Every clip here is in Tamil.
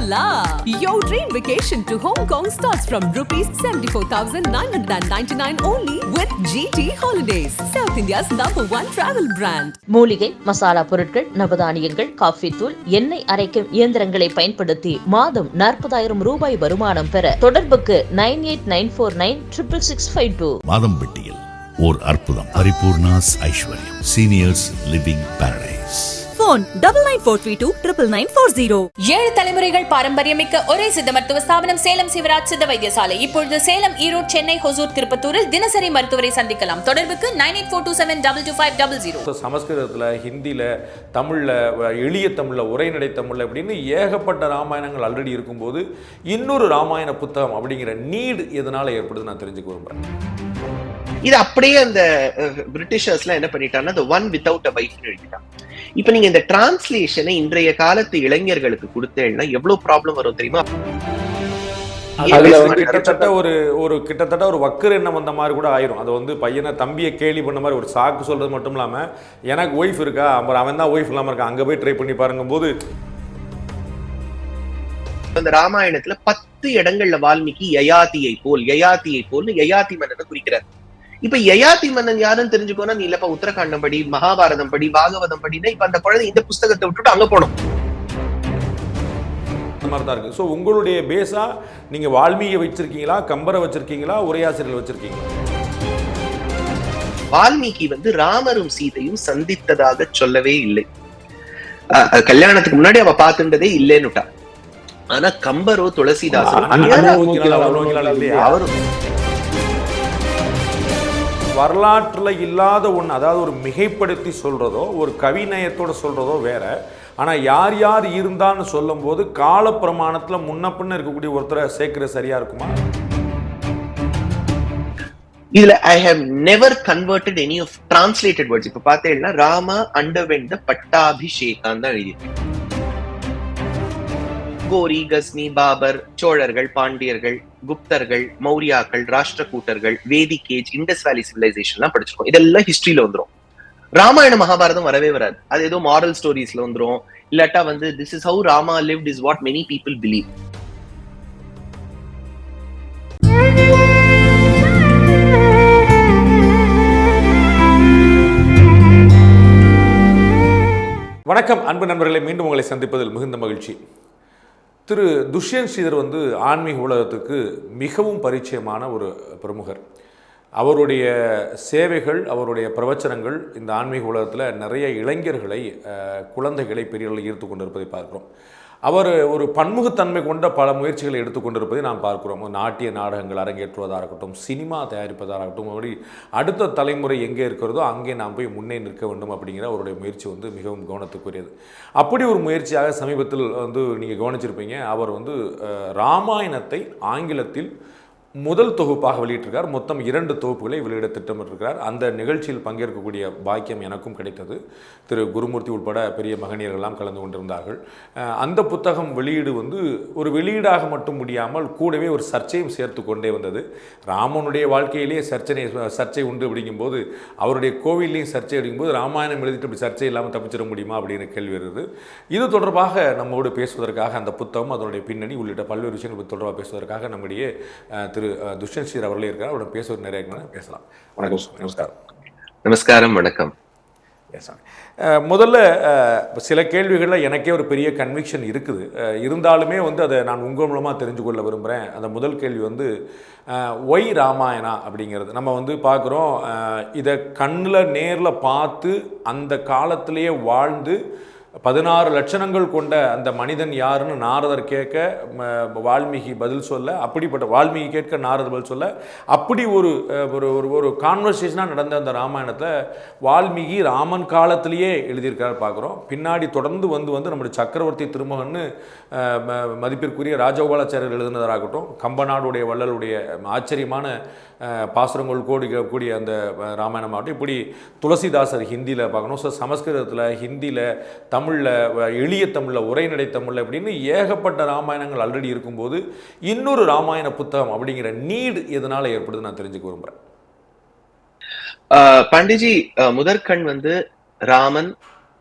la! Your dream vacation to Hong Kong starts from rupees 74,999 only with GT Holidays, South India's #1 travel brand. மூலிகை மசாலா பொருட்கள், நவதானியங்கள், காஃபி தூள், எண்ணெய் அரைக்கும் இயந்திரங்களை பயன்படுத்தி மாதம் 40,000 ரூபாய் வருமானம் பெற தொடர்புக்கு 9894966652. மாதம்பட்டியில் ஓர் அற்புதம். பரிபூர்ணாஸ் ஐஸ்வர்யம் சீனியர்ஸ் லிவிங் பாரடைஸ். Phone 9943299940. 7 தலைமுறைகள் பாரம்பரியமிக்க ஒரே சித்த மருத்துவ ஸ்தாபனம் சேலம் சிவராஜ் சித்த வைத்தியசாலை. இப்பொழுது சேலம், ஈரோடு, சென்னை, ஹொசூர், திருப்பத்தூரில் தினசரி மருத்துவரை சந்திக்கலாம். தொடர்புக்கு 9842722500. சமஸ்கிருதத்தில், ஹிந்தியில், தமிழில், எளிய தமிழில், உரைநடை தமிழில் அப்படின்னு ஏகப்பட்ட ராமாயணங்கள் ஆல்ரெடி இருக்கும்போது இன்னொரு ராமாயண புத்தகம் அப்படிங்கிற நீடு எதனால் ஏற்படுது நான் தெரிஞ்சுக்க விரும்புகிறேன். இது அப்படியே அந்த பிரிட்டிஷர்ஸ்லாம் என்ன பண்ணிட்டாங்கன்னா the one without a wife எழுதிட்டான். இப்ப நீங்க இந்த டிரான்ஸ்லேஷனை இன்றைய காலத்து இளைஞர்களுக்கு கொடுத்தேன்னா எவ்வளவு ப்ராப்ளம் வரும் தெரியுமா? கிட்டத்தட்ட ஒரு வக்கர் எண்ணம் வந்த மாதிரி கூட ஆயிரும். அது வந்து பையனை தம்பியை கேலி பண்ண மாதிரி ஒரு சாக்கு சொல்றது மட்டும் இல்லாம எனக்கு ஒய்ஃப் இருக்கா, அவன் தான் ஒய்ஃப் இல்லாம இருக்கா, அங்க போய் ட்ரை பண்ணி பாருங்க போது அந்த ராமாயணத்துல 10 இடங்கள்ல வால்மீகி யயாதியை போல் யயாதி மன்னனை குறிக்கிறார். இப்ப யயாதி மன்னன் யாருன்னு தெரிஞ்சுக்கோனா நீ இல்லப்பா உத்தரகாண்டம் படி, மகாபாரதம் படி, பாகவதம் படினா இப்ப அந்த குழந்தை இந்த புஸ்தகத்தை விட்டுட்டு அங்க போனோம். தான் இருக்கு. ஸோ உங்களுடைய பேஸா நீங்க வால்மீகியை வச்சிருக்கீங்களா, கம்பரை வச்சிருக்கீங்களா, உரையாசிரியர் வச்சிருக்கீங்களா? வால்மீகி ராமரும் சீதையும் சந்தித்ததாக சொல்லவே இல்லை. கல்யாணத்துக்கு முன்னாடி அவ பார்த்துட்டதே இல்லைன்னுட்டா. ஆனா கம்பரோ துளசிதாசன் அவரும் வரலாற்றுல இல்லாத ஒன்று, அதாவது ஒரு மிகைப்படுத்தி சொல்றதோ ஒரு கவிநயத்தோட சொல்றதோ வேற. ஆனா யார் யார் இருந்தான்னு சொல்லும் போது கால பிரமாணத்துல முன்ன பின்ன இருக்கக்கூடிய ஒருத்தரை சேர்க்கிறது சரியா இருக்குமா? இதுல I have never converted any of translated words. இப்ப பார்த்தேன்னா ராமா underwent the பட்டாபிஷேகம் தான் எழுதியிருக்கு. கோரி, கஸ்னி, பாபர், சோழர்கள், பாண்டியர்கள், குப்தர்கள், மௌரியாக்கள், ராஷ்டிரகூட்டர்கள், வேதிகேஜ், இண்டஸ் வேலி சிவிலைசேஷன் எல்லாம் படிச்சிருக்கோம். இதெல்லாம் ஹிஸ்டரியில வந்துரும். ராமாயண மகாபாரதம் வரவே வராது. அது ஏதோ மாரல் ஸ்டோரிஸ்ல வந்துரும். இல்லாட்டா this is how Rama lived is what many people believe. வணக்கம் அன்பு நண்பர்களை, மீண்டும் உங்களை சந்திப்பதில் மிகுந்த மகிழ்ச்சி. திரு துஷ்யந்த் ஸ்ரீதர் ஆன்மீக உலகத்துக்கு மிகவும் பரிச்சயமான ஒரு பிரமுகர். அவருடைய சேவைகள், அவருடைய பிரவச்சனங்கள் இந்த ஆன்மீக உலகத்தில் நிறைய இளைஞர்களை, குழந்தைகளை பெரியவர்களை ஈர்த்து கொண்டிருப்பதை பார்க்கிறோம். அவர் ஒரு பன்முகத்தன்மை கொண்ட பல முயற்சிகளை எடுத்துக்கொண்டிருப்பதை நாம் பார்க்கிறோம். நாட்டிய நாடகங்கள் அரங்கேற்றுவதாக இருக்கட்டும், சினிமா தயாரிப்பதாக இருக்கட்டும், அப்படி அடுத்த தலைமுறை எங்கே இருக்கிறதோ அங்கே நாம் போய் முன்னே நிற்க வேண்டும் அப்படிங்கிற அவருடைய முயற்சி மிகவும் கவனத்துக்குரியது. அப்படி ஒரு முயற்சியாக சமீபத்தில் நீங்கள் கவனிச்சிருப்பீங்க. அவர் ராமாயணத்தை ஆங்கிலத்தில் முதல் தொகுப்பாக வெளியிட்டிருக்கார். மொத்தம் 2 தொகுப்புகளை வெளியிட திட்டமிட்டிருக்கிறார். அந்த நிகழ்ச்சியில் பங்கேற்கக்கூடிய பாக்கியம் எனக்கும் கிடைத்தது. திரு குருமூர்த்தி உட்பட பெரிய மகனியர்கள்லாம் கலந்து கொண்டிருந்தார்கள். அந்த புத்தகம் வெளியீடு ஒரு வெளியீடாக மட்டும் முடியாமல் கூடவே ஒரு சர்ச்சையும் சேர்த்து கொண்டே வந்தது. ராமனுடைய வாழ்க்கையிலேயே சர்ச்சை உண்டு அப்படிங்கும்போது, அவருடைய கோவிலையும் சர்ச்சை அப்படிங்கும்போது ராமாயணம் எழுதிட்டு அப்படி சர்ச்சை இல்லாமல் தப்பிச்சிட முடியுமா அப்படின்னு கேள்வி வருது. இது தொடர்பாக நம்மோடு பேசுவதற்காக அந்த புத்தகம், அதனுடைய பின்னணி உள்ளிட்ட பல்வேறு விஷயங்கள் தொடர்பாக பேசுவதற்காக நம்முடைய திரு துஷ்யந்த் ஸ்ரீதர் அவர்களே இருக்கிறார். அவருடன் பேசுவது நிறைய பேசலாம். வணக்கம். நமஸ்காரம். நமஸ்காரம். வணக்கம். முதல்ல சில கேள்விகளில் எனக்கே ஒரு பெரிய கன்விக்ஷன் இருக்குது. இருந்தாலுமே அதை நான் உங்கள் மூலமாக தெரிஞ்சு கொள்ள விரும்புகிறேன். அந்த முதல் கேள்வி ஒய் ராமாயணா அப்படிங்கிறது. நம்ம பார்க்குறோம், இதை கண்ணில் நேரில் பார்த்து அந்த காலத்திலேயே வாழ்ந்து 16 லட்சணங்கள் கொண்ட அந்த மனிதன் யாருன்னு நாரதர் கேட்க வால்மீகி பதில் சொல்ல, அப்படிப்பட்ட வால்மீகி கேட்க நாரதர் பதில் சொல்ல, அப்படி ஒரு ஒரு கான்வர்சேஷனாக நடந்த அந்த ராமாயணத்தை வால்மீகி ராமன் காலத்திலேயே எழுதியிருக்காரு பார்க்குறோம். பின்னாடி தொடர்ந்து நம்முடைய சக்கரவர்த்தி திருமகன்னு மதிப்பிற்குரிய ராஜகோபாலாச்சாரியர் எழுதினதாகட்டும், கம்பநாடுடைய வள்ளலுடைய ஆச்சரியமான பாசுரங்கள் கூடிய அந்த ராமாயணம் ஆகட்டும், இப்படி துளசிதாசர் ஹிந்தியில் பார்க்கணும். ஸோ சமஸ்கிருதத்தில், ஹிந்தியில், தமிழில், எளிய தமிழில், உரைநடை தமிழில் அப்படின்னு ஏகப்பட்ட ராமாயணங்கள் ஆல்ரெடி இருக்கும்போது இன்னொரு ராமாயண புத்தகம் அப்படிங்கிற நீடு எதனால் ஏற்படுது நான் தெரிஞ்சுக்க விரும்புகிறேன். பாண்டிஜி, முதற்கண் ராமன்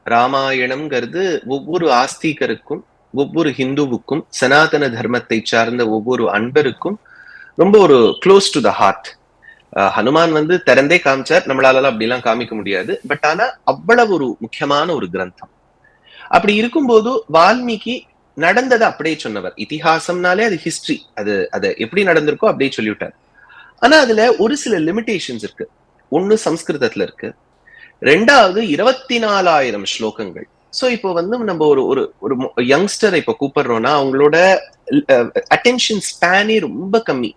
ராமாயணம்ங்கிறது ஒவ்வொரு ஆஸ்திகருக்கும் ஒவ்வொரு ஹிந்துவுக்கும் சனாதன தர்மத்தை சார்ந்த ஒவ்வொரு அன்பருக்கும் ரொம்ப ஒரு close to the heart. Hanuman வந்து திறந்தே காமிச்சார், நம்மளால அப்படிலாம் காமிக்க முடியாது. பட் ஆனா அவ்வளவு ஒரு முக்கியமான ஒரு கிரந்தம். அப்படி இருக்கும்போது வால்மீகி நடந்ததை அப்படியே சொன்னவர். இதிகாசம்னாலே அது ஹிஸ்டரி, அது எப்படி நடந்திருக்கோ அப்படியே சொல்லிவிட்டார். ஆனா அதுல ஒரு சில லிமிடேஷன்ஸ் இருக்கு. ஒண்ணு சம்ஸ்கிருதத்துல இருக்கு, ரெண்டாவது 24,000 ஸ்லோகங்கள். சோ இப்போ வந்து நம்ம ஒரு யங்ஸ்டரை இப்ப கூப்பிடுறோம்னா அவங்களோட அட்டென்ஷன் ஸ்பேனே ரொம்ப கம்மி.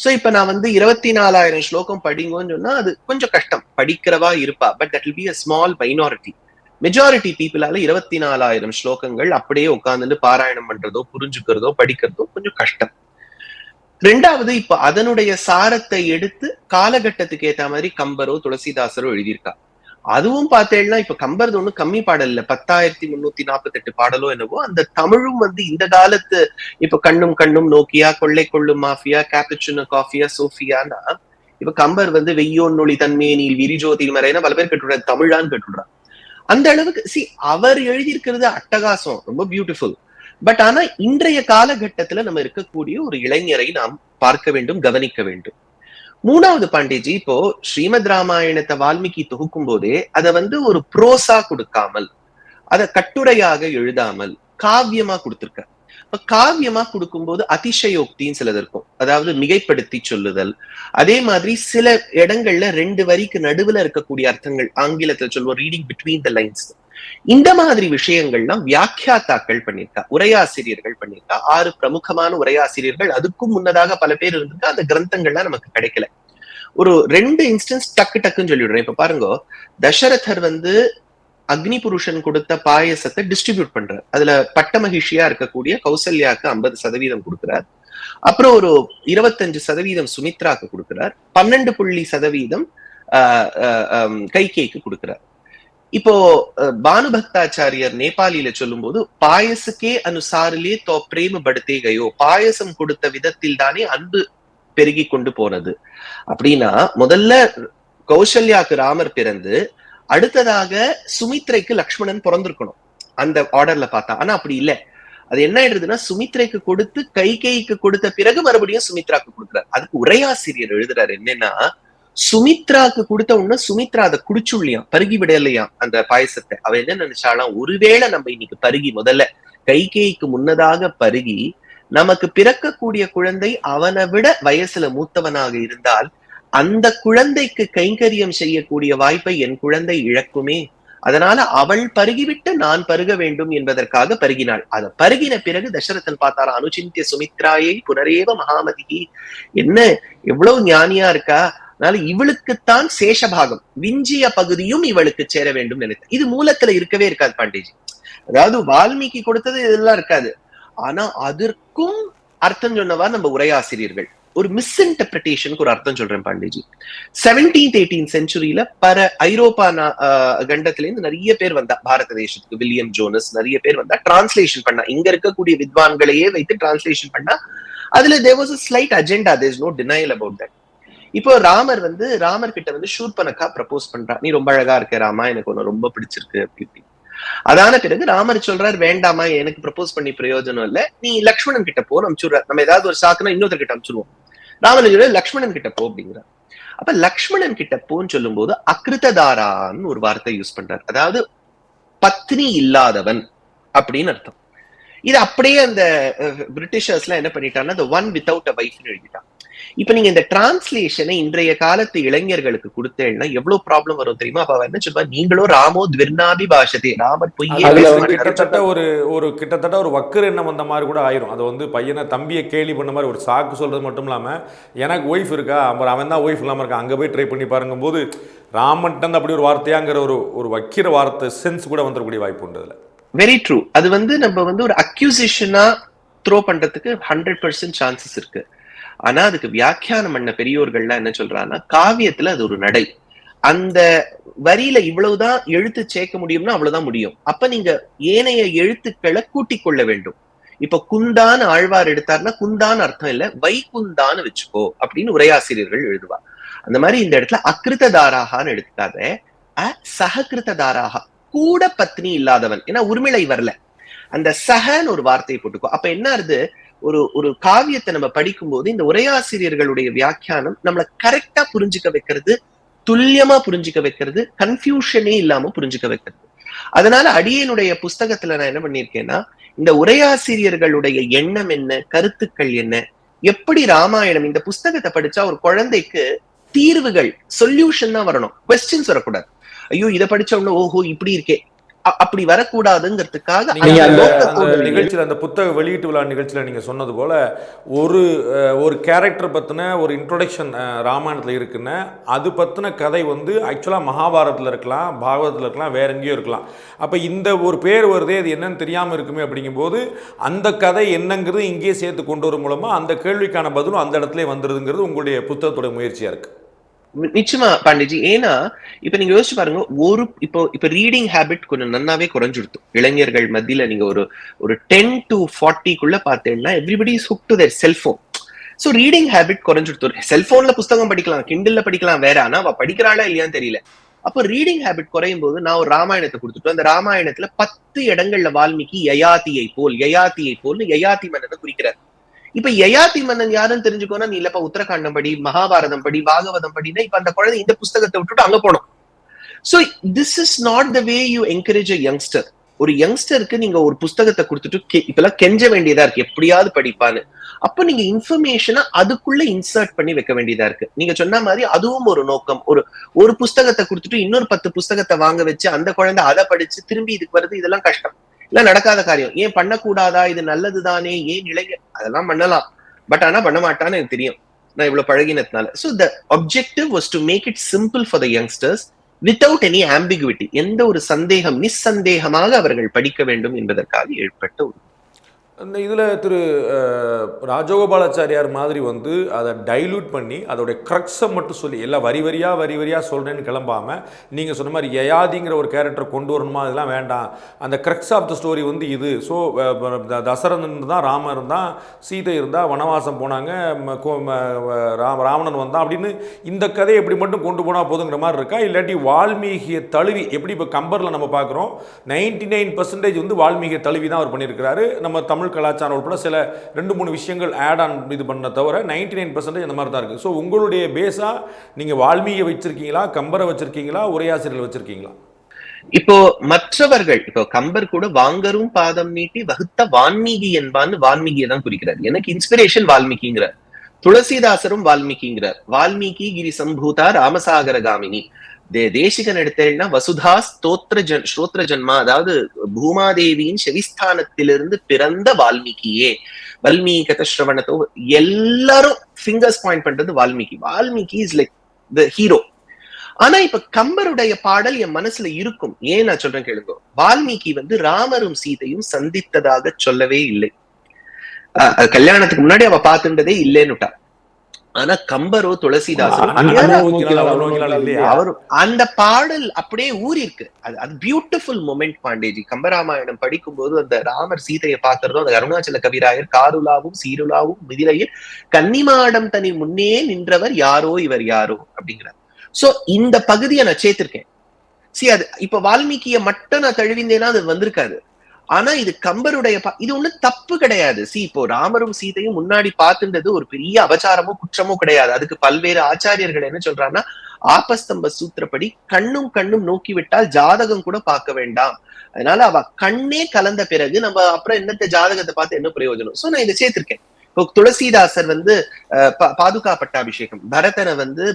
சோ இப்ப நான் வந்து 24,000 ஸ்லோகம் படிங்கன்னு சொன்னா அது கொஞ்சம் கஷ்டம், படிக்கிறவா இருப்பா. But that will be a small minority. Majority பீப்புளால 24,000 ஸ்லோகங்கள் அப்படியே உட்கார்ந்து பாராயணம் பண்றதோ புரிஞ்சுக்கிறதோ படிக்கிறதோ கொஞ்சம் கஷ்டம். ரெண்டாவது, இப்ப அதனுடைய சாரத்தை எடுத்து காலகட்டத்துக்கு ஏத்த மாதிரி கம்பரோ துளசிதாசரோ எழுதியிருக்கா. அதுவும் பார்த்தேன்னா இப்ப கம்பர் ஒண்ணு கம்மி பாடல் இல்ல, 10,348 பாடலோ என்னவோ. அந்த தமிழும் வந்து இந்த காலத்து இப்ப கண்ணும் கண்ணும் நோக்கியா, கொள்ளை கொள்ளும் மாஃபியா, கேப்புச்சினோ காஃபியா, சோஃபியானா இப்ப கம்பர் வந்து வெய்யோன் நொழி தன்மேனில் விரிஜோதியில் மறைனா பல பேர் கேட்டுடுற தமிழான்னு கேட்டுடுறான். அந்த அளவுக்கு அவர் எழுதியிருக்கிறது அட்டகாசம், ரொம்ப பியூட்டிஃபுல். பட் ஆனா இன்றைய காலகட்டத்துல நம்ம இருக்கக்கூடிய ஒரு இளைஞரை நாம் பார்க்க வேண்டும், கவனிக்க வேண்டும். மூணாவது பாண்டேஜி, இப்போ ஸ்ரீமத் ராமாயணத்தை வால்மீகி தொகுக்கும் போதே அதை வந்து ஒரு ப்ரோசா கொடுக்காமல், அதை கட்டுரையாக எழுதாமல் காவியமா கொடுத்திருக்க. இப்ப காவியமா கொடுக்கும்போது அதிசயோக்தின்னு சிலது இருக்கும், அதாவது மிகைப்படுத்தி சொல்லுதல். அதே மாதிரி சில இடங்கள்ல 2 வரிக்கு நடுவுல இருக்கக்கூடிய அர்த்தங்கள், ஆங்கிலத்துல சொல்லுவோம் ரீடிங் பிட்வீன் த லைன்ஸ். இந்த மாதிரி விஷயங்கள்லாம் வியாக்கியாத்தாக்கள் பண்ணியிருக்கா, உரையாசிரியர்கள் பண்ணியிருக்கா. 6 பிரமுகமான உரையாசிரியர்கள், அதுக்கும் முன்னதாக பல பேர் இருந்திருக்கா. அந்த கிரந்தங்கள்லாம் நமக்கு கிடைக்கல. ஒரு 2 இன்ஸ்டன்ஸ் டக்குன்னு சொல்லிவிடுறேன். இப்ப பாருங்க, தசரதர் வந்து அக்னி புருஷன் கொடுத்த பாயசத்தை டிஸ்ட்ரிபியூட் பண்றார். அதுல பட்ட மகிழ்ச்சியா இருக்கக்கூடிய கௌசல்யாக்கு 50% கொடுக்கிறார். அப்புறம் ஒரு 25% சுமித்ராக்கு கொடுக்கிறார். 12% கைகேய்க்கு கொடுக்கிறார். இப்போ பானுபக்தாச்சாரியர் நேபாளியில சொல்லும் போது, பாயசுக்கே அனுசாரிலே தோ பிரேம படுத்தே கயோ, பாயசம் கொடுத்த விதத்தில் தானே அன்பு பெருகி கொண்டு போனது. அப்படின்னா முதல்ல கௌசல்யாக்கு ராமர் பிறந்து அடுத்ததாக சுமித்ரைக்கு லக்ஷ்மணன் பிறந்திருக்கணும் அந்த ஆர்டர்ல பார்த்தா. ஆனா அப்படி இல்லை. அது என்ன ஆயிடுதுன்னா, சுமித்ரைக்கு கொடுத்து கைகேயிக்கு கொடுத்த பிறகு மறுபடியும் சுமித்ராக்கு கொடுக்குறாரு. அதுக்கு உரையாசிரியர் எழுதுறாரு என்னன்னா, சுமித்ராக்கு கொடுத்த உடனே சுமித்ரா அதை குடிச்சுள்ளியாம், பருகி விடலையாம் அந்த பாயசத்தை. அவ என்ன நினைச்சாலாம், ஒருவேளை நம்ம இன்னைக்கு பருகி முதல்ல கைகேயிக்கு முன்னதாக பருகி நமக்கு பிறக்கக்கூடிய குழந்தை அவனை விட வயசுல மூத்தவனாக இருந்தால் அந்த குழந்தைக்கு கைங்கரியம் செய்யக்கூடிய வாய்ப்பை என் குழந்தை இழக்குமே, அதனால அவள் பருகிவிட்டு நான் பருக வேண்டும் என்பதற்காக பருகினாள். அதை பருகின பிறகு தசரதன் பார்த்தாரா, அனுசிந்திய சுமித்ராயை புனரேவ மகாமதி, என்ன எவ்வளவு ஞானியா இருக்கா, அதனால இவளுக்குத்தான் சேஷபாகம், விஞ்சிய பகுதியும் இவளுக்கு சேர வேண்டும் நினைத்த. இது மூலத்துல இருக்கவே இருக்காது பாண்டேஜி. அதாவது வால்மீகி கொடுத்தது இதெல்லாம் இருக்காது. ஆனா அதற்கும் அர்த்தம் சொன்னவா நம்ம உரையாசிரியர்கள். ஒரு மிஸ்இன்டர்பிரிட்டேஷனுக்கு ஒரு அர்த்தம் சொல்றேன் பாண்டேஜி. 17th 18th செஞ்சுரியில ஐரோப்பா கண்டத்துல இருந்து நிறைய பேர் வந்தா பாரத தேசத்துக்கு. வில்லியம் ஜோனஸ் நிறைய பேர் வந்தா, டிரான்ஸ்லேஷன் பண்ணா, இங்க இருக்கக்கூடிய வித்வான்களையே வைத்து டிரான்ஸ்லேஷன் பண்ணா. அதுல there was a slight agenda, there is no denial about that. இப்போ ராமர் கிட்ட வந்து ஷூர்பனக்கா ப்ரப்போஸ் பண்றா, நீ ரொம்ப அழகா இருக்க ராமா, எனக்கு ஒன்னு ரொம்ப பிடிச்சிருக்கு அப்படி. அதான பிறகு ராமர் சொல்றாரு, வேண்டாமா எனக்கு ப்ரப்போஸ் பண்ணி பிரயோஜனம் இல்ல, நீ லக்ஷ்மணன் கிட்ட போ, அனுப்பிச்சுடுற. நம்ம ஏதாவது ஒரு சாக்குனா இன்னொருத்தர் கிட்ட அனுப்பிச்சுடுவோம். ராமன் சொல்ற லக்ஷ்மணன் கிட்ட போ அப்படிங்கிறார். அப்ப லக்ஷ்மணன் கிட்ட போன்னு சொல்லும் போது அக்ருததாரான்னு ஒரு வார்த்தை யூஸ் பண்றாரு, அதாவது பத்னி இல்லாதவன் அப்படின்னு அர்த்தம். இது அப்படியே அந்த பிரிட்டிஷர்ஸ் எல்லாம் என்ன பண்ணிட்டாங்கன்னா, the one without a wife எழுதிட்டான். இப்ப நீங்க இந்த டிரான்ஸ்லேஷனை இன்றைய காலத்து இளைஞர்களுக்கு கொடுத்தேன்னா எவ்வளவு ப்ராப்ளம் வரும் தெரியுமா? அப்ப என்ன சொல்வா, நீங்களோ ராமோ துவிர்ணாபி பாஷதே, ராமர் பொய்யே கிட்டத்தட்ட ஒரு வக்கர் எண்ணம் வந்த மாதிரி கூட ஆயிரும். அது வந்து பையனை தம்பியை கேலி பண்ண மாதிரி ஒரு சாக்கு சொல்றது மட்டும் இல்லாம, எனக்கு ஒய்ஃப் இருக்கா, அப்புறம் அவன் தான் ஒய்ஃப் இல்லாம இருக்கான், அங்க போய் ட்ரை பண்ணி பாருங்க போது ராமன் அப்படி ஒரு வார்த்தையாங்கிற ஒரு வக்கிர வார்த்தை சென்ஸ் கூட வந்துடக்கூடிய வாய்ப்பு உண்டு. அதுல வெரி ட்ரூ. அது வந்து நம்ம வந்து ஒரு அக்யூசிஷனா த்ரோ பண்றதுக்கு 100% சான்சஸ் இருக்கு. ஆனா அதுக்கு வியாக்கியானம் பண்ண பெரியோர்கள்லாம் என்ன சொல்றாங்கன்னா, காவியத்துல அது ஒரு நடை, அந்த வரியில இவ்வளவுதான் எழுத்து சேர்க்க முடியும்னா அவ்வளவுதான் முடியும். அப்ப நீங்க ஏனைய எழுத்துக்களை கூட்டிக் கொள்ள வேண்டும். இப்ப குந்தான் ஆழ்வார் எடுத்தார்னா குந்தான் அர்த்தம் இல்ல, வைகுந்தான்னு வச்சுக்கோ அப்படின்னு உரையாசிரியர்கள் எழுதுவா. அந்த மாதிரி இந்த இடத்துல அக்ருததாராகான்னு எடுத்துக்காத, சககிருததாராகா, கூட பத்னி இல்லாதவன். ஏன்னா உர்மிளை வரல, அந்த சஹன்னு ஒரு வார்த்தையை போட்டுக்கோ. அப்ப என்ன ஆகுது, ஒரு காவியத்தை நம்ம படிக்கும் போது இந்த உரையாசிரியர்களுடைய வியாக்கியானம் நம்மளை கரெக்டா புரிஞ்சுக்க வைக்கிறது, துல்லியமா புரிஞ்சுக்க வைக்கிறது, கன்ஃபியூஷனே இல்லாம புரிஞ்சுக்க வைக்கிறது. அதனால அடியனுடைய புஸ்தகத்துல நான் என்ன பண்ணிருக்கேன்னா, இந்த உரையாசிரியர்களுடைய எண்ணம் என்ன, கருத்துக்கள் என்ன, எப்படி ராமாயணம், இந்த புஸ்தகத்தை படிச்சா ஒரு குழந்தைக்கு தீர்வுகள், சொல்யூஷன் தான் வரணும், கொஸ்டின்ஸ் வரக்கூடாது. ஐயோ இதை படிச்ச உடனே ஓஹோ இப்படி இருக்கே, அப்படி வரக்கூடாதுங்கிறதுக்காக நிகழ்ச்சியில், அந்த புத்தக வெளியீட்டு விழா நிகழ்ச்சியில் நீங்க சொன்னது போல ஒரு கேரக்டர் பத்தின ஒரு இன்ட்ரோடக்ஷன் ராமாயணத்தில் இருக்குன்னு, அது பத்தின கதை வந்து ஆக்சுவலாக மகாபாரதத்தில் இருக்கலாம், பாகவதத்தில் இருக்கலாம், வேற எங்கேயும் இருக்கலாம். அப்போ இந்த ஒரு பேர் வருதே, அது என்னன்னு தெரியாமல் இருக்குமே அப்படிங்கும்போது அந்த கதை என்னங்கிறது இங்கேயே சேர்த்து கொண்டு வரும் மூலமா அந்த கேள்விக்கான பதிலும் அந்த இடத்துல வந்துருதுங்கிறது உங்களுடைய புத்தகத்தோட முயற்சியா இருக்கு. நிச்சயமா பாண்டிஜி. ஏன்னா இப்ப நீங்க யோசிச்சு பாருங்க, இப்ப ரீடிங் ஹேபிட் கொஞ்சம் நன்னாவே குறைஞ்சிடுத்து இளைஞர்கள் மத்தியில. நீங்க ஒரு 10 to 40 பார்த்தேன்னா everybody is hook to their cellphone. So reading habit குறைஞ்சிடுத்து. செல்போன்ல புத்தகம் படிக்கலாம், கிண்டல்ல படிக்கலாம் வேற, ஆனா அவ படிக்கிறாளா இல்லையான்னு தெரியல. அப்ப ரீடிங் ஹேபிட் குறையும் போது நான் ஒரு ராமாயணத்தை கொடுத்துட்டோம். அந்த ராமாயணத்துல 10 இடங்கள்ல வால்மீகி யயாதியை போல் யயாதி மன்னனை குறிக்கிறார். இப்ப யயாதி மன்னன் யாருன்னு தெரிஞ்சுக்கோனா, நீ இல்லப்பா உத்தரகாண்டம் படி, மகாபாரதம் படி, பாகவதம் படினா, இப்ப அந்த குழந்தை இந்த புஸ்தகத்தை விட்டுட்டு அங்க போனோம். So this is not the way you encourage a youngster. ஒரு யங்ஸ்டருக்கு நீங்க ஒரு புஸ்தகத்தை கொடுத்துட்டு இப்பெல்லாம் கெஞ்ச வேண்டியதா இருக்கு, எப்படியாவது படிப்பான்னு. அப்ப நீங்க இன்ஃபர்மேஷனை அதுக்குள்ள இன்சர்ட் பண்ணி வைக்க வேண்டியதா இருக்கு. நீங்க சொன்ன மாதிரி அதுவும் ஒரு நோக்கம். ஒரு புஸ்தகத்தை கொடுத்துட்டு இன்னொரு 10 புஸ்தகத்தை வாங்க வச்சு அந்த குழந்தை அதை படிச்சு திரும்பி இதுக்கு வருது, இதெல்லாம் கஷ்டம், இல்ல நடக்காத காரியம். ஏன் பண்ணக்கூடாதா, இது நல்லதுதானே, ஏன் இளைஞர் அதெல்லாம் பண்ணலாம், பட் ஆனா பண்ண மாட்டான்னு எனக்கு தெரியும், நான் இவ்வளவு பழகினதுனால. So the objective was to make it simple for the youngsters without any ambiguity. எந்த ஒரு சந்தேகம், நிசந்தேகமாக அவர்கள் படிக்க வேண்டும் என்பதற்காக ஏற்பட்ட ஒரு அந்த இதில் திரு ராஜகோபாலாச்சாரியார் மாதிரி வந்து அதை டைல்யூட் பண்ணி அதோடைய க்ரக்ஸை மட்டும் சொல்லி எல்லாம் வரி வரியாக சொல்கிறேன்னு கிளம்பாமல், நீங்கள் சொன்ன மாதிரி யயாதிங்கிற ஒரு கேரக்டர் கொண்டு வரணுமா, அதெல்லாம் வேண்டாம், அந்த க்ரக்ஸ் ஆஃப் த ஸ்டோரி வந்து இது. ஸோ தசரதன் தான், ராமர் இருந்தால், சீதை இருந்தால், வனவாசம் போனாங்க, ராவணன் வந்தான் அப்படின்னு இந்த கதையை எப்படி மட்டும் கொண்டு போனால் போதுங்கிற மாதிரி இருக்கா? இல்லாட்டி வால்மீகியை தழுவி, எப்படி இப்போ கம்பரில் நம்ம பார்க்குறோம் 99% வந்து வால்மீகியை தழுவி தான் அவர் பண்ணியிருக்கிறாரு. நம்ம தமிழ் கலாச்சாரம் உட்பட சில 2-3 விஷயங்கள் ஆட் ஆன் இது பண்ண தவிர 99% இந்த மாதிரி தான் இருக்குது. ஸோ உங்களுடைய பேஸாக நீங்கள் வால்மீகியை வச்சிருக்கீங்களா, கம்பரை வச்சிருக்கீங்களா, உரையாசிரியர்கள் வச்சிருக்கீங்களா? இப்போ மற்றவர்கள், இப்போ கம்பர் கூட வாங்கரும் பாதம் நீட்டி வகுத்த வால்மீகி என்பான்னு வால்மீகியை தான் குறிக்கிறார். எனக்கு இன்ஸ்பிரேஷன் வால்மீகிங்கிறார். துளசிதாசரும் வால்மீகிங்கிறார். வால்மீகி கிரி சம்பூதா ராமசாகர காமினி. தேசிகன் எடுத்தேன்னா வசுதா ஸ்ரோத்ர ஜன்மா, அதாவது பூமாதேவியின் செவிஸ்தானத்திலிருந்து பிறந்த வால்மீகியே, வல்மீகத ஸ்ரவணத்தோ, எல்லாரும் ஃபிங்கர்ஸ் பாயிண்ட் பண்றது Valmiki. Valmiki is like the hero. ஆனா இப்ப கம்பருடைய பாடல் என் மனசுல இருக்கும். ஏன் நான் சொல்றேன் கேளுங்க. வால்மீகி வந்து ராமரும் சீதையும் சந்தித்ததாக சொல்லவே இல்லை. கல்யாணத்துக்கு முன்னாடி அவ பார்த்துட்டதே இல்லைன்னுட்டா. ஆனா கம்பரோ துளசிதாசரோ அவரு அந்த பாடல் அப்படியே ஊறி இருக்கு. அது பியூட்டிஃபுல் மொமெண்ட் பாண்டேஜி. கம்பராமாயணம் படிக்கும் போது அந்த ராமர் சீதையை பார்க்கறதும், அந்த அருணாச்சல கவிராயர் காருலாவும் சீருலாவும் மிதிலையில் கன்னிமாடம் தனி முன்னே நின்றவர் யாரோ இவர் யாரோ அப்படிங்கிறார். சோ இந்த பகுதியை நான் சேர்த்திருக்கேன். அது இப்ப வால்மீகிய மட்டும் நான் தழுவிந்தேன்னா அது வந்திருக்காது. ஆனா இது கம்பருடைய இது ஒண்ணு தப்பு கிடையாது. இப்போ ராமரும் சீதையும் முன்னாடி பார்த்துன்றது ஒரு பெரிய அபச்சாரமோ குற்றமோ கிடையாது. அதுக்கு பல்வேறு ஆச்சாரியர்கள் என்ன சொல்றாங்கன்னா, ஆபஸ்தம்ப சூத்திரப்படி கண்ணும் நோக்கி விட்டால் ஜாதகம் கூட பார்க்க வேண்டாம். அதனால அவ கண்ணே கலந்த பிறகு நம்ம அப்புறம் என்னத்த ஜாதகத்தை பார்த்து என்ன பிரயோஜனம். சோ நான் இதை சேர்த்திருக்கேன். இப்போ துளசிதாசர் வந்து பாதுகா பட்டாபிஷேகம்,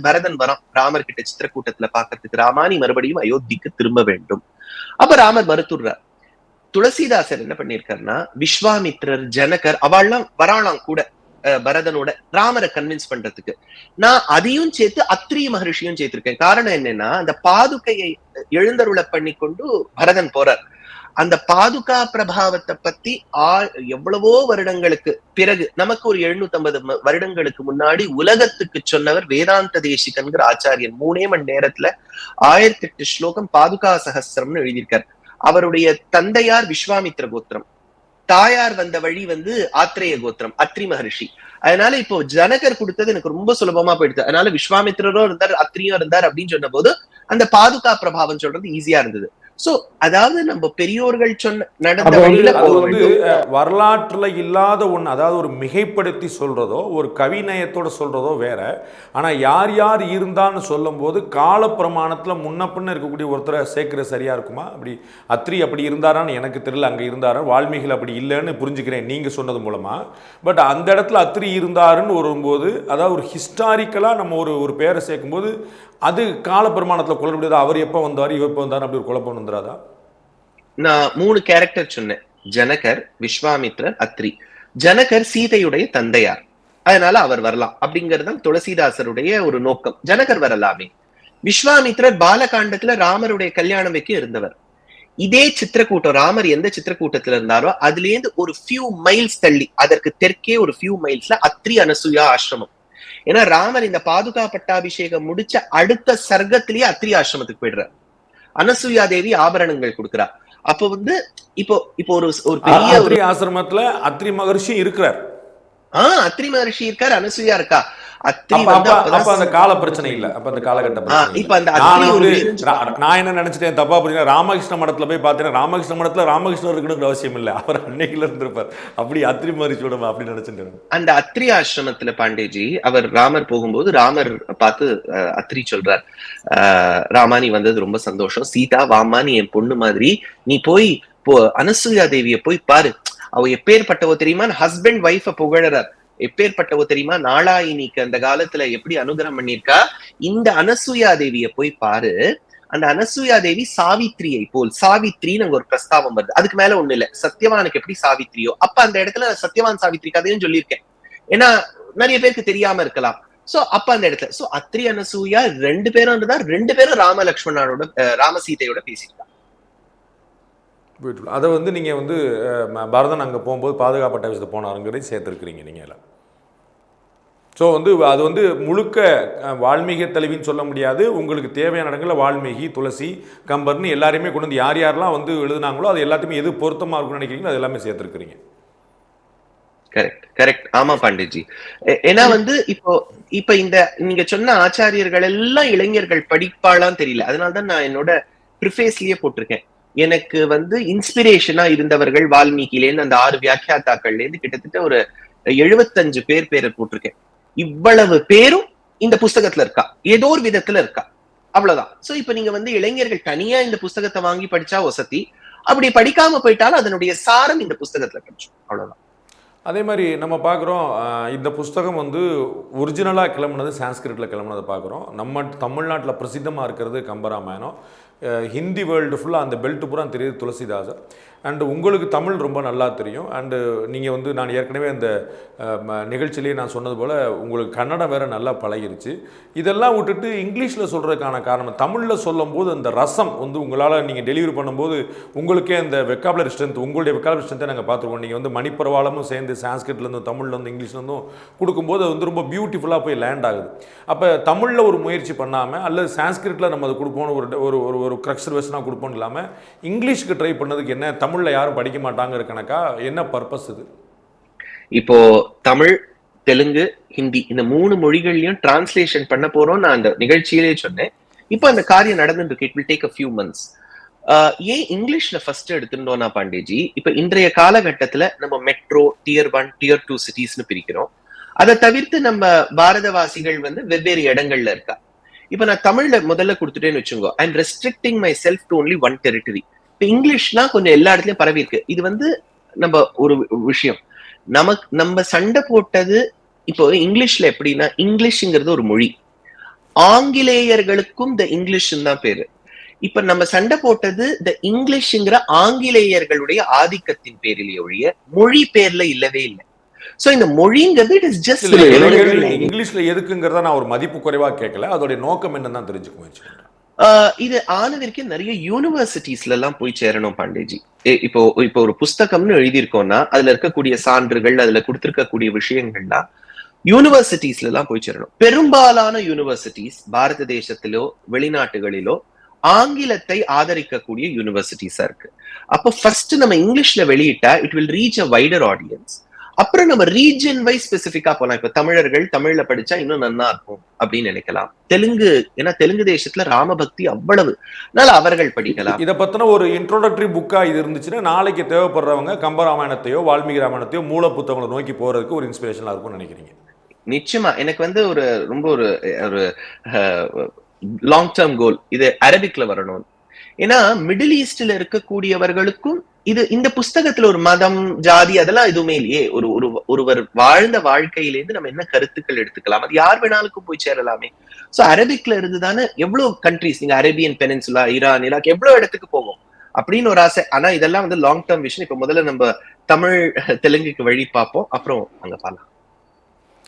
பரதன் வரான் ராமர் கிட்ட சித்திரக்கூட்டத்துல பாக்கிறதுக்கு, ராமானி மறுபடியும் அயோத்திக்கு திரும்ப வேண்டும். அப்ப ராமர் மறுத்துடுறார். துளசிதாசர் என்ன பண்ணிருக்காருன்னா, விஸ்வாமித்ரர், ஜனகர் அவள்லாம் வராளாம் கூட பரதனோட ராமரை கன்வின்ஸ் பண்றதுக்கு. நான் அதையும் சேர்த்து அத்ரி மகரிஷியும் சேர்த்திருக்கேன். காரணம் என்னன்னா, அந்த பாதுகையை எழுந்தருளை பண்ணி கொண்டு பரதன் போறார். அந்த பாதுகா பிரபாவத்தை பத்தி எவ்வளவோ வருடங்களுக்கு பிறகு, நமக்கு ஒரு 750 வருடங்களுக்கு முன்னாடி உலகத்துக்கு சொன்னவர் வேதாந்த தேசிகன்கிற ஆச்சாரியன். 3 மணி நேரத்துல 1008 ஸ்லோகம் பாதுகா சகஸ்திரம்னு எழுதியிருக்காரு. அவருடைய தந்தையார் விஸ்வாமித்ர கோத்திரம், தாயார் வந்த வழி வந்து ஆத்ரேய கோத்திரம், அத்ரி மகரிஷி. அதனால இப்போ ஜனகர் கொடுத்தது எனக்கு ரொம்ப சுலபமா போயிடுது. அதனால விஸ்வாமித்ரரும் இருந்தார், அத்ரியும் இருந்தார் அப்படின்னு சொன்ன போது அந்த பாதுகா பிரபாவம் சொல்றது ஈஸியா இருந்தது. சோ அதாவது நம்ம பெரியோர்கள் சொன்ன நடந்த வழியில வரலாற்றுல இல்லாத ஒண்ணு, அதாவது ஒரு மிகைப்படுத்தி சொல்றதோ ஒரு கவிநயத்தோட சொல்றதோ வேற. ஆனா யார் யார் இருந்தான்னு சொல்லும் போது கால பிரமாணத்துல முன்ன பின்ன இருக்கக்கூடிய ஒருத்தரை சேர்க்கிற சரியா இருக்குமா? அப்படி அத்ரி அப்படி இருந்தாரான்னு எனக்கு தெரியல, அங்க இருந்தாரா, வால்மீகிகள் அப்படி இல்லைன்னு புரிஞ்சுக்கிறேன் நீங்க சொன்னது மூலமா. பட் அந்த இடத்துல அத்ரி இருந்தாருன்னு வரும்போது, அதாவது ஒரு ஹிஸ்டாரிக்கலா நம்ம ஒரு பேரை சேர்க்கும் போது அது கால பிரமாணத்துல குழப்ப, அவர் எப்ப வந்தாரு இவ எப்ப வந்தாரு அப்படி ஒரு குழப்பம் வந்துடாதா? நான் 3 கேரக்டர் சொன்னேன், ஜனகர், விஸ்வாமித்ரர், அத்ரி. ஜனகர் சீதையுடைய தந்தையார், அதனால அவர் வரலாம் அப்படிங்கிறது துளசிதாசருடைய ஒரு நோக்கம். ஜனகர் வரலாமே. விஸ்வாமித்ரர் பாலகாண்டத்துல ராமருடைய கல்யாணம் வைக்க இருந்தவர். இதே சித்திரக்கூட்டம், ராமர் எந்த சித்திரக்கூட்டத்துல இருந்தாரோ அதுல இருந்து ஒரு ஃபியூ மைல்ஸ் தள்ளி, அதற்கு தெற்கே ஒரு ஃபியூ மைல்ஸ்ல அத்ரி அனசூயா ஆசிரமம். ஏன்னா ராமர் இந்த பாதுகா பட்டாபிஷேகம் முடிச்ச அடுத்த சர்க்கத்திலேயே அத்ரி ஆசிரமத்துக்கு போயிடுறார். அனசூயா தேவி ஆபரணங்கள் கொடுக்கிறா. அப்ப வந்து இப்போ ஒரு பெரிய ஆசிரமத்துல அத்ரி மகர்ஷி இருக்கிறார். அத்ரி மகர்ஷி இருக்கார், அனசூயா இருக்கா. அந்த கால பிரச்சனை இல்ல, அப்ப அந்த காலகட்ட நான் என்ன நினைச்சிட்டேன் தப்பா புரியுங்க. ராமகிருஷ்ண மடத்துல போய் பாத்தீங்கன்னா ராமகிருஷ்ண மடத்துல ராமகிருஷ்ணர் இருக்கணுங்கிற அவசியம் இல்ல, அவர் அன்னைக்குல இருந்திருப்பார். அப்படி அத்ரி மகரிஷியோட அப்படி நினைச்சிட்டேன். அந்த அத்ரி ஆசிரமத்துல பாண்டேஜி அவர் ராமர் போகும்போது ராமர் பார்த்து அத்ரி சொல்றார், ராமா நீ வந்தது ரொம்ப சந்தோஷம், சீதா வாமா நீ என் பொண்ணு மாதிரி, நீ போய் அனசூயா தேவிய போய் பாரு, அவ எப்பேற்பட்டவோ தெரியுமா, ஹஸ்பண்ட் வைஃப புகழறார், எப்பேற்பட்டவோ தெரியுமா, நாளாயினிக்கு அந்த காலத்துல எப்படி அனுகிரகம் பண்ணிருக்கா, இந்த அனசூயா தேவிய போய் பாரு, அந்த அனசூயா தேவி சாவித்திரியை போல், சாவித்ரின்னு அங்க ஒரு பிரஸ்தாவம் வருது, அதுக்கு மேல ஒண்ணு இல்ல, சத்யவானுக்கு எப்படி சாவித்திரியோ. அப்ப அந்த இடத்துல சத்யவான் சாவித்ரி கதையும் சொல்லியிருக்கேன், ஏன்னா நிறைய பேருக்கு தெரியாம இருக்கலாம். சோ அப்ப அந்த இடத்துல அத்ரி அனசூயா 2 பேரும் இருந்தா, 2 பேரும் ராம லக்ஷ்மணனோட ராமசீதையோட பேசியிருக்காங்க. அதை வந்து நீங்க வந்து பரதன் அங்க போகும்போது பாதுகாப்பட்ட விஷயத்தை போனாருங்கிறதையும் சேர்த்துருக்கிறீங்க நீங்க எல்லாம். ஸோ வந்து அது வந்து முழுக்க வால்மீகி தலைவின்னு சொல்ல முடியாது, உங்களுக்கு தேவையான இடங்களில் வால்மீகி, துளசி, கம்பர்னு எல்லாரையுமே கொண்டு வந்து யார் யாரெல்லாம் வந்து எழுதுனாங்களோ அது எல்லாத்தையுமே எது பொருத்தமாக இருக்குன்னு நினைக்கிறீங்களோ அது எல்லாமே சேர்த்துருக்கிறீங்க. கரெக்ட். ஆமா பாண்டிஜி. ஏன்னா வந்து இப்ப இந்த நீங்க சொன்ன ஆச்சாரியர்கள் எல்லாம் இளைஞர்கள் படிப்பாளான்னு தெரியல, அதனாலதான் நான் என்னோட ப்ரிஃபேஸ்லயே போட்டிருக்கேன், எனக்கு வந்து இன்ஸ்பிரேஷனா இருந்தவர்கள் வால்மீகிலேருந்து அந்த 6 வியாக்கியாத்தாக்கள்ல இருந்து கிட்டத்தட்ட ஒரு 75 பேரை போட்டிருக்கேன். இவ்வளவு பேரும் இந்த புஸ்தகத்துல இருக்கா, ஏதோ ஒரு விதத்துல இருக்கா, அவ்வளவுதான். சோ இப்ப நீங்க வந்து இளைஞர்கள் தனியா இந்த புஸ்தகத்தை வாங்கி படிச்சா வசதி, அப்படி படிக்காம போயிட்டாலும் அதனுடைய சாரம் இந்த புஸ்தகத்துல கிடைக்கும், அவ்வளவுதான். அதே மாதிரி நம்ம பார்க்குறோம், இந்த புஸ்தகம் வந்து ஒரிஜினலாக கிளம்புனது சான்ஸ்கிரிட்டில் கிளம்புனதை பார்க்குறோம். நம்ம தமிழ்நாட்டில் பிரசித்தமாக இருக்கிறது கம்பராமாயணம், ஹிந்தி வேர்ல்டு ஃபுல்லாக அந்த பெல்ட் பூரா தெரியுது துளசிதாசர். அண்டு உங்களுக்கு தமிழ் ரொம்ப நல்லா தெரியும். அண்டு நீங்கள் வந்து நான் ஏற்கனவே அந்த நிகழ்ச்சியிலேயே நான் சொன்னது போல் உங்களுக்கு கன்னடம் வேறு நல்லா பழகிருச்சு. இதெல்லாம் விட்டுட்டு இங்கிலீஷில் சொல்கிறதுக்கான காரணம், தமிழில் சொல்லும் போது அந்த ரசம் வந்து உங்களால் நீங்கள் டெலிவரி பண்ணும்போது உங்களுக்கே அந்த வெக்காபுலரி ஸ்ட்ரென்த், உங்களுடைய வெக்காபுலரி ஸ்ட்ரென்த்தை நாங்கள் பார்த்துருக்கோம். நீங்கள் வந்து மணிப்பரவாளமும் சேர்ந்து சான்ஸ்கிரிட்லேருந்து தமிழ்லேருந்து இங்கிலீஷ்லேருந்தும் கொடுக்கும்போது அது வந்து ரொம்ப பியூட்டிஃபுல்லாக போய் லேண்ட் ஆகுது. அப்போ தமிழில் ஒரு முயற்சி பண்ணாமல் அல்லது சான்ஸ்கிரிட்டில் நம்ம அதை கொடுப்போம், ஒரு கிரக்சர் வெர்ஷனாக கொடுப்போம் இல்லாமல் இங்கிலீஷ்க்கு ட்ரை பண்ணதுக்கு என்ன, தமிழ்ல யாரும் படிக்க மாட்டாங்க கணக்கா, என்ன பர்பஸ் இது? இப்போ தமிழ், தெலுங்கு, ஹிந்தி இந்த 3 மொழிகள்லயும் டிரான்ஸ்லேஷன் பண்ண போறோம் நான் அந்த நிகழ்ச்சியிலே சொன்னேன். இப்போ அந்த காரியம் நடந்துட்டு இருக்கு. It will take a few months. ஏன் இங்கிலீஷ்ல ஃபர்ஸ்ட் எடுத்துட்டோம்னா பாண்டேஜி, இப்ப இன்றைய காலகட்டத்துல நம்ம மெட்ரோ, டியர் 1, டியர் 2 சிட்டிஸ்னு பிரிக்கிறோம். அதை தவிர்த்து நம்ம பாரதவாசிகள் வந்து வெவ்வேறு இடங்கள்ல இருக்கா. இப்ப நான் தமிழ்ல முதல்ல கொடுத்துட்டேன்னு வச்சுக்கோ, I am restricting my self to only 1 territory. இப்ப இங்கிலீஷ்னா கொஞ்சம் எல்லா இடத்துலயும் பரவி இருக்கு. இது வந்து நம்ம ஒரு விஷயம், நம்ம சண்டை போட்டது இப்போ இங்கிலீஷ்ல எப்படின்னா, இங்கிலீஷ்ங்கிறது ஒரு மொழி, ஆங்கிலேயர்களுக்கும் த இங்கிலீஷ் தான் பேரு. இப்ப நம்ம சண்டை போட்டது த இங்கிலீஷ்ங்கிற ஆங்கிலேயர்களுடைய ஆதிக்கத்தின் பேரிலேயே ஒழிய மொழி பேர்ல இல்லவே இல்லை. சோ இந்த மொழிங்கிறது இட் இஸ் ஜஸ்ட் இங்கிலீஷ்ல எதுக்குங்கிறத நான் ஒரு மதிப்பு குறைவா கேட்கல, அதோட நோக்கம் என்னன்னு தெரிஞ்சுக்க முயற்சி பண்றேன். இது ஆனதற்கு நிறைய யூனிவர்சிட்டிஸ்ல எல்லாம் போய் சேரணும் பாண்டேஜி. இப்போ ஒரு புஸ்தகம்னு எழுதியிருக்கோம்னா அதுல இருக்கக்கூடிய சான்றுகள், அதுல கொடுத்திருக்கக்கூடிய விஷயங்கள்லாம் யூனிவர்சிட்டிஸ்ல எல்லாம் போய் சேரணும். பெரும்பாலான யூனிவர்சிட்டிஸ் பாரத தேசத்திலோ வெளிநாட்டுகளிலோ ஆங்கிலத்தை ஆதரிக்கக்கூடிய யூனிவர்சிட்டிஸா இருக்கு. அப்போ ஃபர்ஸ்ட் நம்ம இங்கிலீஷ்ல வெளியிட்டா it will reach a wider audience. அப்புறம் நம்ம ரீஜன் வைஸ் ஸ்பெசிபிக்கா போலாம். இப்ப தமிழர்கள் தமிழ்ல படிச்சா இன்னும் நன்னா இருக்கும் அப்படின்னு நினைக்கலாம். தெலுங்கு, ஏன்னா தெலுங்கு தேசத்துல ராமபக்தி அவ்வளவு, அதனால அவர்கள் படிக்கலாம். இதை பத்தின ஒரு இன்ட்ரோடக்டரி புக்கா இது இருந்துச்சுன்னா நாளைக்கு தேவைப்படுறவங்க கம்பராமாயணத்தையோ வால்மீகி ராமாயணத்தையோ மூல புத்தகங்களை நோக்கி போறதுக்கு ஒரு இன்ஸ்பிரேஷனா இருக்கும்னு நினைக்கிறீங்க? நிச்சயமா. எனக்கு வந்து ஒரு ரொம்ப ஒரு லாங் டேர்ம் கோல் இது அரபிக்ல வரணும். ஏன்னா மிடில் ஈஸ்ட்ல இருக்கக்கூடியவர்களுக்கும் இது இந்த புஸ்தகத்துல ஒரு மதம் ஜாதி அதெல்லாம் எதுவுமே இல்லையே. ஒருவர் வாழ்ந்த வாழ்க்கையிலேருந்து நம்ம என்ன கருத்துக்கள் எடுத்துக்கலாம், அது யார் வேணாலுக்கும் போய் சேரலாமே. சோ அரபிக்ல இருந்துதானே எவ்வளவு கண்ட்ரிஸ், நீங்க அரேபியன் பெனின்சுலா, ஈரான், ஈராக் எவ்வளவு இடத்துக்கு போகும் அப்படின்னு ஒரு ஆசை. ஆனா இதெல்லாம் வந்து லாங் டேர்ம் விஷன். இப்ப முதல்ல நம்ம தமிழ் தெலுங்குக்கு வழி பார்ப்போம், அப்புறம் அங்க பார்க்கலாம்.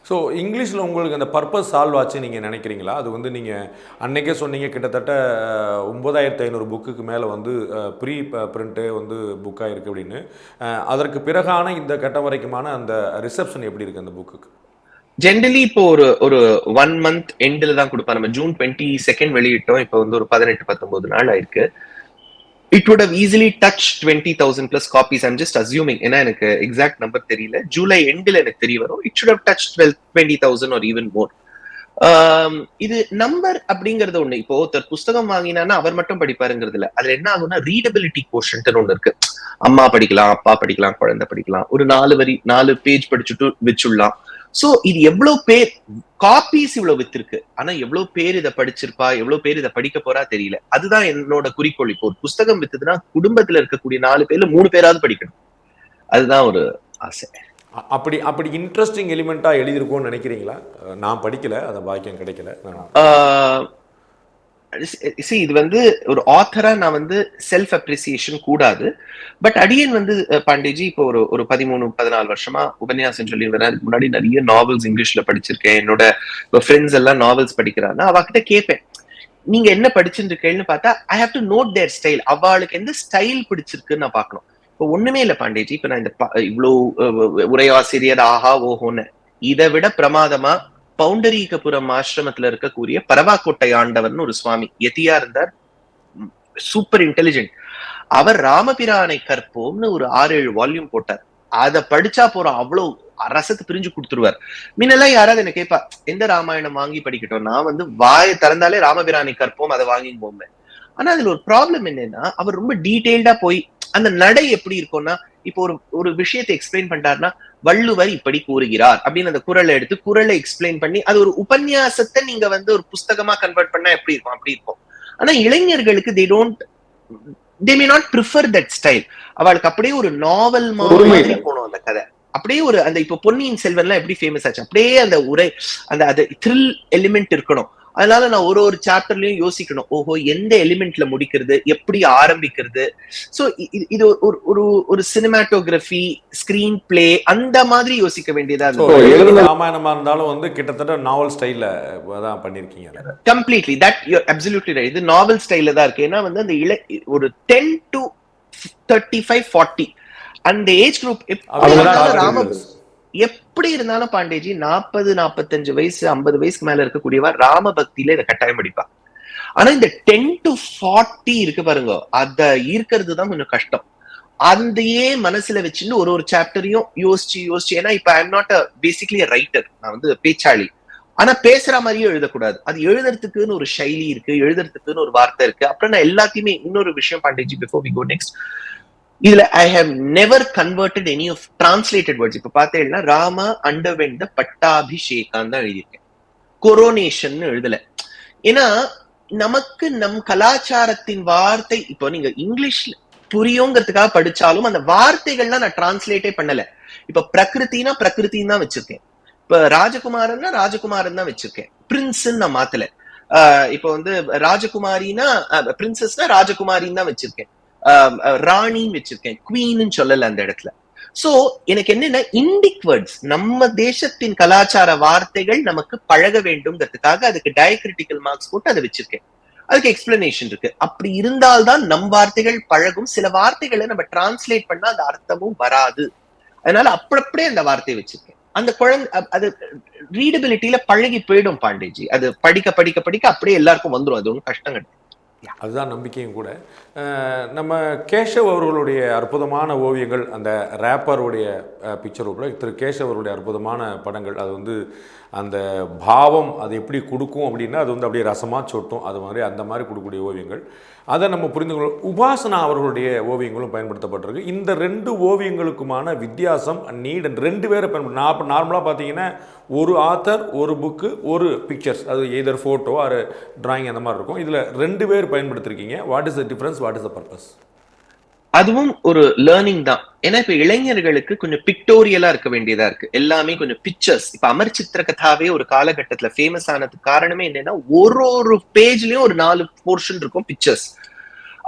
ஸோ இங்கிலீஷில் உங்களுக்கு அந்த பர்பஸ் சால்வ் ஆச்சு நீங்கள் நினைக்கிறீங்களா? அது வந்து நீங்கள் அன்னைக்கே சொன்னீங்க கிட்டத்தட்ட 9500 புக்குக்கு மேலே வந்து ப்ரீ பிரிண்ட்டே வந்து புக்காக இருக்குது அப்படின்னு. அதற்கு பிறகான இந்த கட்டம் வரைக்குமான அந்த ரிசப்ஷன் எப்படி இருக்குது அந்த புக்குக்கு? ஜென்ரலி இப்போ ஒரு 1 மந்த் எண்டில் தான் கொடுப்பா. நம்ம ஜூன் 22 வெளியிட்டோம். இப்போ வந்து ஒரு 18-19 நாள் ஆயிருக்கு. It would have easily touched 20,000 plus copies. I'm just assuming. ஏன்னா எனக்கு எக்ஸாக்ட் நம்பர் தெரியல. ஜூலை எண்டில் எனக்கு தெரிய வரும். It should have touched 20,000 or even more. இது நம்பர் அப்படிங்கறது ஒண்ணு. இப்போ ஒருத்தர் புஸ்தகம் வாங்கினான்னா அவர் மட்டும் படிப்பாருங்கிறது இல்ல. அதுல என்ன ஆகும்னா ரீடபிலிட்டி கோஷன்ட் ஒண்ணு இருக்கு. அம்மா படிக்கலாம், அப்பா படிக்கலாம், குழந்தை படிக்கலாம். ஒரு 4 பேஜ் படிச்சுட்டு வச்சுடலாம். சோ இது எவ்வளவு பேர் காப்பீஸ் இவ்வளவு வித்திருக்கு, ஆனா எவ்வளவு பேர் இதை படிச்சிருப்பா, எவ்வளவு பேர் இதை படிக்க போறா தெரியல. அதுதான் என்னோட குறிக்கோள். இப்போ ஒரு புஸ்தகம் வித்துதுன்னா குடும்பத்துல இருக்கக்கூடிய 4 பேர்ல 3 பேராவது படிக்கணும். அதுதான் ஒரு ஆசை. அப்படி இன்ட்ரெஸ்டிங் எலிமெண்டா எழுதிருக்கும்னு நினைக்கிறீங்களா? நான் படிக்கல, அந்த பாக்கியம் கிடைக்கல. இது வந்து ஒரு ஆத்தரா நான் வந்து செல்ஃப் அப்ரிசியேஷன் கூடாது. பட் அடியன் வந்து பாண்டேஜி இப்போ ஒரு 13-14 வருஷமா உபன்யாசம் சொல்லி வரேன். முன்னாடி நிறைய நாவல்ஸ் இங்கிலீஷ்ல படிச்சிருக்கேன். என்னோட ஃப்ரெண்ட்ஸ் எல்லாம் நாவல்ஸ் படிக்கிறாங்க. அவகிட்ட கேட்பேன், நீங்க என்ன படிச்சுருக்கேன்னு பார்த்தா I have to note their style. அவளுக்கு எந்த ஸ்டைல் பிடிச்சிருக்குன்னு நான் பார்க்கணும். இப்போ ஒண்ணுமே இல்லை பாண்டேஜி. இப்ப நான் இந்த இவ்வளவு உரையாசிரியர் ஆஹா ஓஹோன்னு, இதை விட பிரமாதமா பவுண்டரீகபுரம் ஆசிரமத்துல இருக்கக்கூடிய பரவாக்கோட்டை ஆண்டவர்னு ஒரு சுவாமி யதியா இருந்தார். Super intelligent. அவர் ராமபிரானை கற்போம்னு ஒரு 6-7 வால்யூம் போட்டார். அதை படிச்சா போறோம், அவ்வளவு ரசத்தை பிரிஞ்சு கொடுத்துருவார். முன்னெல்லாம் யாராவது என்ன கேட்பா, எந்த ராமாயணம் வாங்கி படிக்கட்டும், நான் வந்து வாயை திறந்தாலே ராமபிரானை கற்போம் அதை வாங்கி போவேன். ஆனா அதுல ஒரு ப்ராப்ளம் என்னன்னா, அவர் ரொம்ப டீடைல்டா போய் அந்த நடை எப்படி இருக்கும்னா, இப்போ ஒரு விஷயத்தை எக்ஸ்பிளைன் பண்றாருன்னா வள்ளுவர் இப்படி கூறுகிறார் அப்படின்னு அந்த குறளை எடுத்து குறளை எக்ஸ்பிளைன் பண்ணி அது ஒரு உபன்யாசத்தை நீங்க வந்து ஒரு புஸ்தகமா கன்வெர்ட் பண்ணா எப்படி இருக்கும், அப்படி இருக்கும். ஆனா இளைஞர்களுக்கு they may not prefer that style. அவளுக்கு அப்படியே ஒரு நாவல் மாதிரி போகணும் அந்த கதை. அப்படியே ஒரு அந்த இப்போ பொன்னியின் செல்வன்லாம் எப்படி ஃபேமஸ் ஆச்சு, அப்படியே அந்த உரை அந்த த்ரில் எலிமெண்ட் இருக்கணும். அதனால நான் ஒரு சாப்டர்லயும் யோசிக்கணும், ஓஹோ எந்த எலிமெண்ட்ல முடிக்கிறது, எப்படி ஆரம்பிக்கிறது. சோ இது ஒரு சினிமாட்டோகிராஃபி, ஸ்கிரீன் பிளே அந்த மாதிரி யோசிக்க வேண்டியதா இருக்கு. ராமாயணமா இருந்தாலும் வந்து கிட்டத்தட்ட நாவல் ஸ்டைல்ல தான் பண்ணிருக்கீங்க. Completely that you absolutely right. இது நாவல் ஸ்டைல்ல தான் இருக்கு. ஏன்னா வந்து அந்த ஒரு 10 to 35, 40 அந்த ஏஜ் குரூப் எப்படி இருந்தாலும் பாண்டேஜி 40-45 வயசு 50 வயசுக்கு மேல இருக்கக்கூடியவா ராம பக்தியில இதை கட்டாயம் படிப்பா. ஆனா இந்த 10 to 40 இருக்கு பாருங்க, அத ஈர்க்கிறது தான் கொஞ்சம் கஷ்டம். அதையே மனசுல வச்சுட்டு ஒரு சாப்டரையும் யோசிச்சு ஏன்னா இப்ப I am not basically writer, நான் வந்து பேச்சாளி. ஆனா பேசுற மாதிரியும் எழுதக்கூடாது. அது எழுதுறதுக்குன்னு ஒரு சைலி இருக்கு, எழுதுறதுக்குன்னு ஒரு வார்த்தை இருக்கு. அப்புறம் நான் எல்லாத்தையுமே இன்னொரு விஷயம் Pandeyji before we go next, இதுல I have never converted any of translated words. இப்ப பார்த்தேன்னா ராமா அண்டர்வென்ட் த பட்டாபிஷேகம் தான் எழுதியிருக்கேன், கொரோனேஷன் எழுதல. ஏன்னா நமக்கு நம் கலாச்சாரத்தின் வார்த்தை இப்போ நீங்க இங்கிலீஷ்ல புரியுங்கிறதுக்காக படிச்சாலும் அந்த வார்த்தைகள்லாம் நான் டிரான்ஸ்லேட்டே பண்ணல. இப்ப பிரகிருத்தினா பிரகிருத்தின்னு தான் வச்சிருக்கேன். இப்ப ராஜகுமாரன்னா ராஜகுமாரன் தான் வச்சிருக்கேன், பிரின்ஸ்ன்னு நான் மாத்தல. இப்ப வந்து ராஜகுமாரினா பிரின்சஸ்னா ராஜகுமாரின்னு தான் வச்சிருக்கேன், ராணின்னு வச்சிருக்கேன், குவீன்னு சொல்லல அந்த இடத்துல. சோ எனக்கு என்னன்னா இண்டிக் வேர்ட்ஸ், நம்ம தேசத்தின் கலாச்சார வார்த்தைகள் நமக்கு பழக வேண்டும்ங்கிறதுக்காக அதுக்கு டயக்ரிட்டிக்கல் மார்க்ஸ் போட்டு அதை வச்சிருக்கேன். அதுக்கு எக்ஸ்பிளனேஷன் இருக்கு. அப்படி இருந்தால்தான் நம் வார்த்தைகள் பழகும். சில வார்த்தைகளை நம்ம டிரான்ஸ்லேட் பண்ணா அந்த அர்த்தமும் வராது. அதனால அப்படியே அந்த வார்த்தையை வச்சிருக்கேன். அந்த குழந்தை அது ரீடபிலிட்டியில பழகி போயிடும் பாண்டேஜி. அது படிக்க படிக்க படிக்க அப்படியே எல்லாருக்கும் வந்துடும். அது ஒன்றும் கஷ்டம் கிடையாது. அதுதான் நம்பிக்கையும் கூட. நம்ம கேஷவ் அவர்களுடைய அற்புதமான ஓவியங்கள், அந்த ரேப்பருடைய பிக்சர் உட்பட திரு கேஷவ் அவர்களுடைய அற்புதமான படங்கள், அது வந்து அந்த பாவம் அது எப்படி கொடுக்கும் அப்படின்னா அது வந்து அப்படியே ரசமாக சொட்டும், அது மாதிரி அந்த மாதிரி கொடுக்கக்கூடிய ஓவியங்கள், அதை நம்ம புரிந்து கொள்ள உபாசனா அவர்களுடைய ஓவியங்களும் பயன்படுத்தப்பட்டிருக்கு. இந்த 2 ஓவியங்களுக்குமான வித்தியாசம் நீட் 2 பேரை பயன்படுத்த நார்மலாக பார்த்தீங்கன்னா ஒரு ஆத்தர், ஒரு புக்கு, ஒரு பிக்சர்ஸ், அது எதர் ஃபோட்டோ ஆர் டிராயிங் அந்த மாதிரி இருக்கும். இதில் 2 பேர் பயன்படுத்திருக்கீங்க. What is the difference, what is the purpose? அதுவும் ஒரு லேர்னிங் தான். ஏன்னா இப்ப இளைஞர்களுக்கு கொஞ்சம் பிக்டோரியலா இருக்க வேண்டியதா இருக்கு, எல்லாமே கொஞ்சம் பிக்சர்ஸ். இப்ப அமர் சித்திர கதாவே ஒரு காலகட்டத்துல ஃபேமஸ் ஆனதுக்கு காரணமே என்னன்னா ஒரு பேஜ்லயும் ஒரு 4 போர்ஷன் இருக்கும் பிக்சர்ஸ்.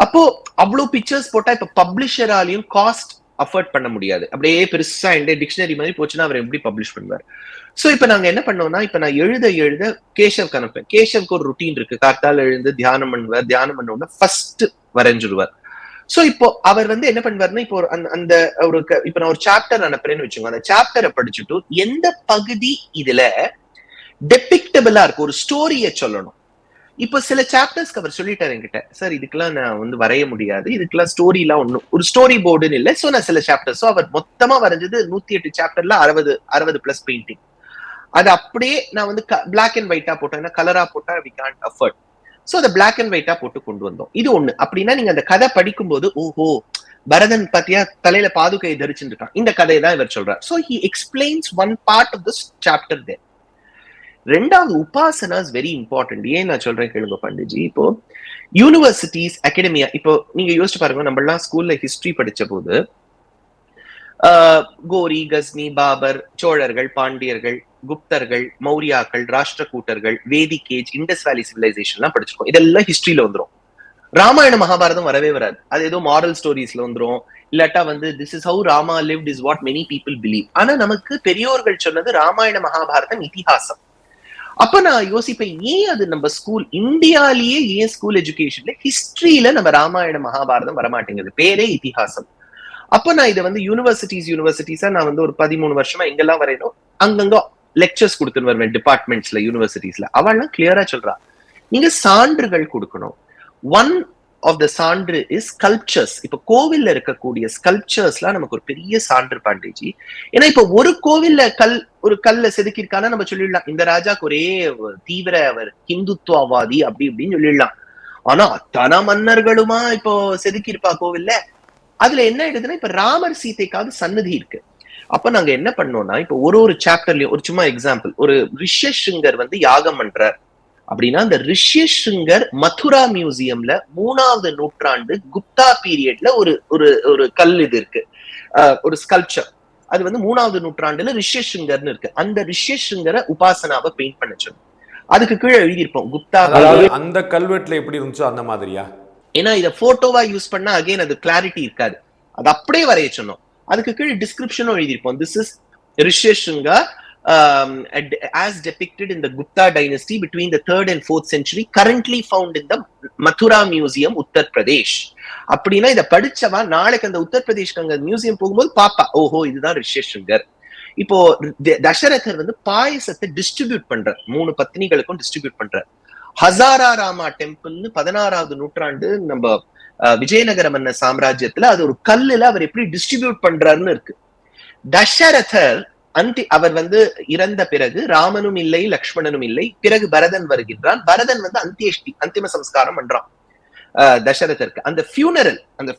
அப்போ அவ்வளவு பிக்சர்ஸ் போட்டா இப்ப பப்ளிஷராலையும் காஸ்ட் அஃபோர்ட் பண்ண முடியாது. அப்படியே பெருசா டிக்ஷனரி மாதிரி போச்சுன்னா அவர் எப்படி பப்ளிஷ் பண்ணுவார்? சோ இப்ப நாங்க என்ன பண்ணோம்னா, இப்ப நான் எழுத கேஷவ் அனுப்பேன். கேஷவ்க்கு ஒரு ருட்டீன் இருக்கு, காத்தால எழுந்து தியானம் பண்ணுவார். தியானம் பண்ண ஃபர்ஸ்ட் வரைஞ்சிருவார். சோ இப்போ அவர் வந்து என்ன பண்ணுவாருன்னா, இப்போ அந்த ஒரு இப்ப நான் ஒரு சாப்டர் அனுப்புறேன்னு வச்சுக்கோங்க, அந்த சாப்டரை படிச்சுட்டு எந்த பகுதி இதுல டெபிக்டபிளா இருக்கு, ஒரு ஸ்டோரிய சொல்லணும். இப்போ சில சாப்டர்ஸ்க்கு அவர் சொல்லிட்டாரு என்கிட்ட, சார் இதுக்கெல்லாம் நான் வந்து வரைய முடியாது, இதுக்கெல்லாம் ஸ்டோரி எல்லாம் ஒண்ணும் ஒரு ஸ்டோரி போர்டுன்னு இல்லை. சோ நான் சில சாப்டர்ஸோ அவர் மொத்தமா வரைஞ்சது 108 சாப்டர்ல 60 பிளஸ் பெயிண்டிங். அது அப்படியே நான் வந்து பிளாக் அண்ட் ஒயிட்டா போட்டேன், கலரா போட்டா வி கான்ட் அஃபோர்ட். சோ அதை பிளாக் அண்ட் ஒயிட்டா போட்டு கொண்டு வந்தோம். இது ஒண்ணு. அப்படின்னா நீங்க அந்த கதை படிக்கும்போது ஓஹோ பரதன் பாத்தியா தலையில பாதுகையை தரிச்சுட்டு இருக்கான், இந்த கதையை தான் இவர் சொல்றார். So he explains one part of this chapter there. ரெண்டாவது, உபாசனா இஸ் வெரி இம்பார்ட்டன்ட். ஏன் நான் சொல்றேன் கேளுங்க பண்டிட்ஜி. இப்போ யூனிவர்சிட்டிஸ், அகாடமியா, இப்போ நீங்க யோசிச்சு பாருங்க, நம்ம எல்லாம் ஸ்கூல்ல ஹிஸ்டரி படிச்ச போது கோரி, கஸ்னி, பாபர், சோழர்கள், பாண்டியர்கள், குப்தர்கள், மௌரியாக்கள், ராஷ்டிரகூட்டர்கள், வேதிக் ஏஜ், இண்டஸ் வேலி சிவிலைசேஷன் எல்லாம் படிச்சிருக்கோம். இதெல்லாம் ஹிஸ்டரியில வந்துரும். ராமாயண மகாபாரதம் வரவே வராது. அது ஏதோ மாரல் ஸ்டோரிஸ்ல வந்துரும், இல்லாட்டா வந்து this is how Rama lived is what many people believe. ஆனா நமக்கு பெரியோர்கள் சொன்னது ராமாயண மகாபாரதம் இதிகாசம். அப்ப நான் யோசிப்பேன், ஏன் அது நம்ம ஸ்கூல் இந்தியாலேயே ஏன் ஸ்கூல் எஜுகேஷன்ல ஹிஸ்டரியில நம்ம ராமாயண மகாபாரதம் வரமாட்டேங்குது, பேரே இதிகாசம். அப்ப நான் இதை வந்து யூனிவர்சிட்டிஸா நான் வந்து ஒரு 13 வருஷமா எங்கெல்லாம் வரையணும் அங்கங்க லெக்சர்ஸ் கொடுத்துன்னு வருவேன் டிபார்ட்மெண்ட்ஸ்ல, யூனிவர்சிட்டிஸ்ல. அவெல்லாம் கிளியரா சொல்றா, நீங்க சான்றுகள் கொடுக்கணும். ஒன் ஆஃப் த சான்று இஸ் ஸ்கல்ப்சர்ஸ். இப்ப கோவில்ல இருக்கக்கூடிய ஸ்கல்ப்சர்ஸ்லாம் நமக்கு ஒரு பெரிய சான்று பாண்டேஜி. ஏன்னா இப்ப ஒரு கோவில்ல ஒரு கல்ல செதுக்கிருக்கானா நம்ம சொல்லிடலாம் இந்த ராஜாக்கு ஒரே தீவிர அவர் ஹிந்துத்துவவாதி அப்படி இப்படின்னு சொல்லிடலாம். ஆனா அத்தனை மன்னர்களுமா இப்போ செதுக்கிருப்பா கோவில்ல. அதுல என்ன ஆயிடுதுன்னா, இப்ப ராமர் சீதைக்காவது சன்னதி இருக்கு. அப்ப நாங்க என்ன பண்ணோம்னா, இப்ப ஒரு சாப்டர்லயும் ஒரு சும்மா எக்ஸாம்பிள், ஒரு ரிஷ்யசிங்கர் வந்து யாகம் பண்றார் அப்படின்னா, அந்த ரிஷ்யசிங்கர் மதுரா மியூசியம்ல 3வது நூற்றாண்டு குப்தா பீரியட்ல ஒரு கல் இது இருக்கு, ஒரு ஸ்கல்ப்சர். அது வந்து 3வது நூற்றாண்டுல ரிஷ்யசிங்கர்னு இருக்கு. அந்த ரிஷ்யசிங்கரை உபாசனாவை பெயிண்ட் பண்ண சொன்னோம். அதுக்கு கீழே எழுதியிருப்போம் குப்தா. அந்த கல்வெட்டுல எப்படி இருந்துச்சோ அந்த மாதிரியா? ஏன்னா இதை போட்டோவா யூஸ் பண்ணா அகைன் அது கிளாரிட்டி இருக்காது, அது அப்படியே வரைய சொன்னோம். அதுக்கு கீழே டிஸ்கிரிப்ஷனும் எழுதியிருப்போம், this is Rishyashringa as depicted in the Gupta dynasty between the 3rd and 4th century, currently found in the Mathura Museum, Uttar Pradesh. அப்படின்னா இதை படிச்சவா நாளைக்கு அந்த உத்தர் பிரதேஷ்க்கு அங்க மியூசியம் போகும்போது பாப்பா, ஓஹோ இதுதான் ரிஷ்யசிங்கர். இப்போ தசரதர் வந்து பாயசத்தை டிஸ்ட்ரிபியூட் பண்றார், 3 பத்னிகளுக்கும் டிஸ்ட்ரிபியூட் பண்றார். ஹசாரா ராமா டெம்பிள்னு 16வது நூற்றாண்டு நம்ம விஜயநகர மன்ன சாம்ராஜ்யத்துல அது ஒரு கல்லுல அவர் எப்படி டிஸ்ட்ரிபியூட் பண்றாருன்னு இருக்கு. தசரதர் அவர் வந்து இறந்த பிறகு ராமனும் இல்லை, லக்ஷ்மணனும் இல்லை. பிறகு பரதன் வருகின்றான். பரதன் வந்து அந்திம சம்ஸ்காரம் பண்றான் தசரதருக்கு. அந்த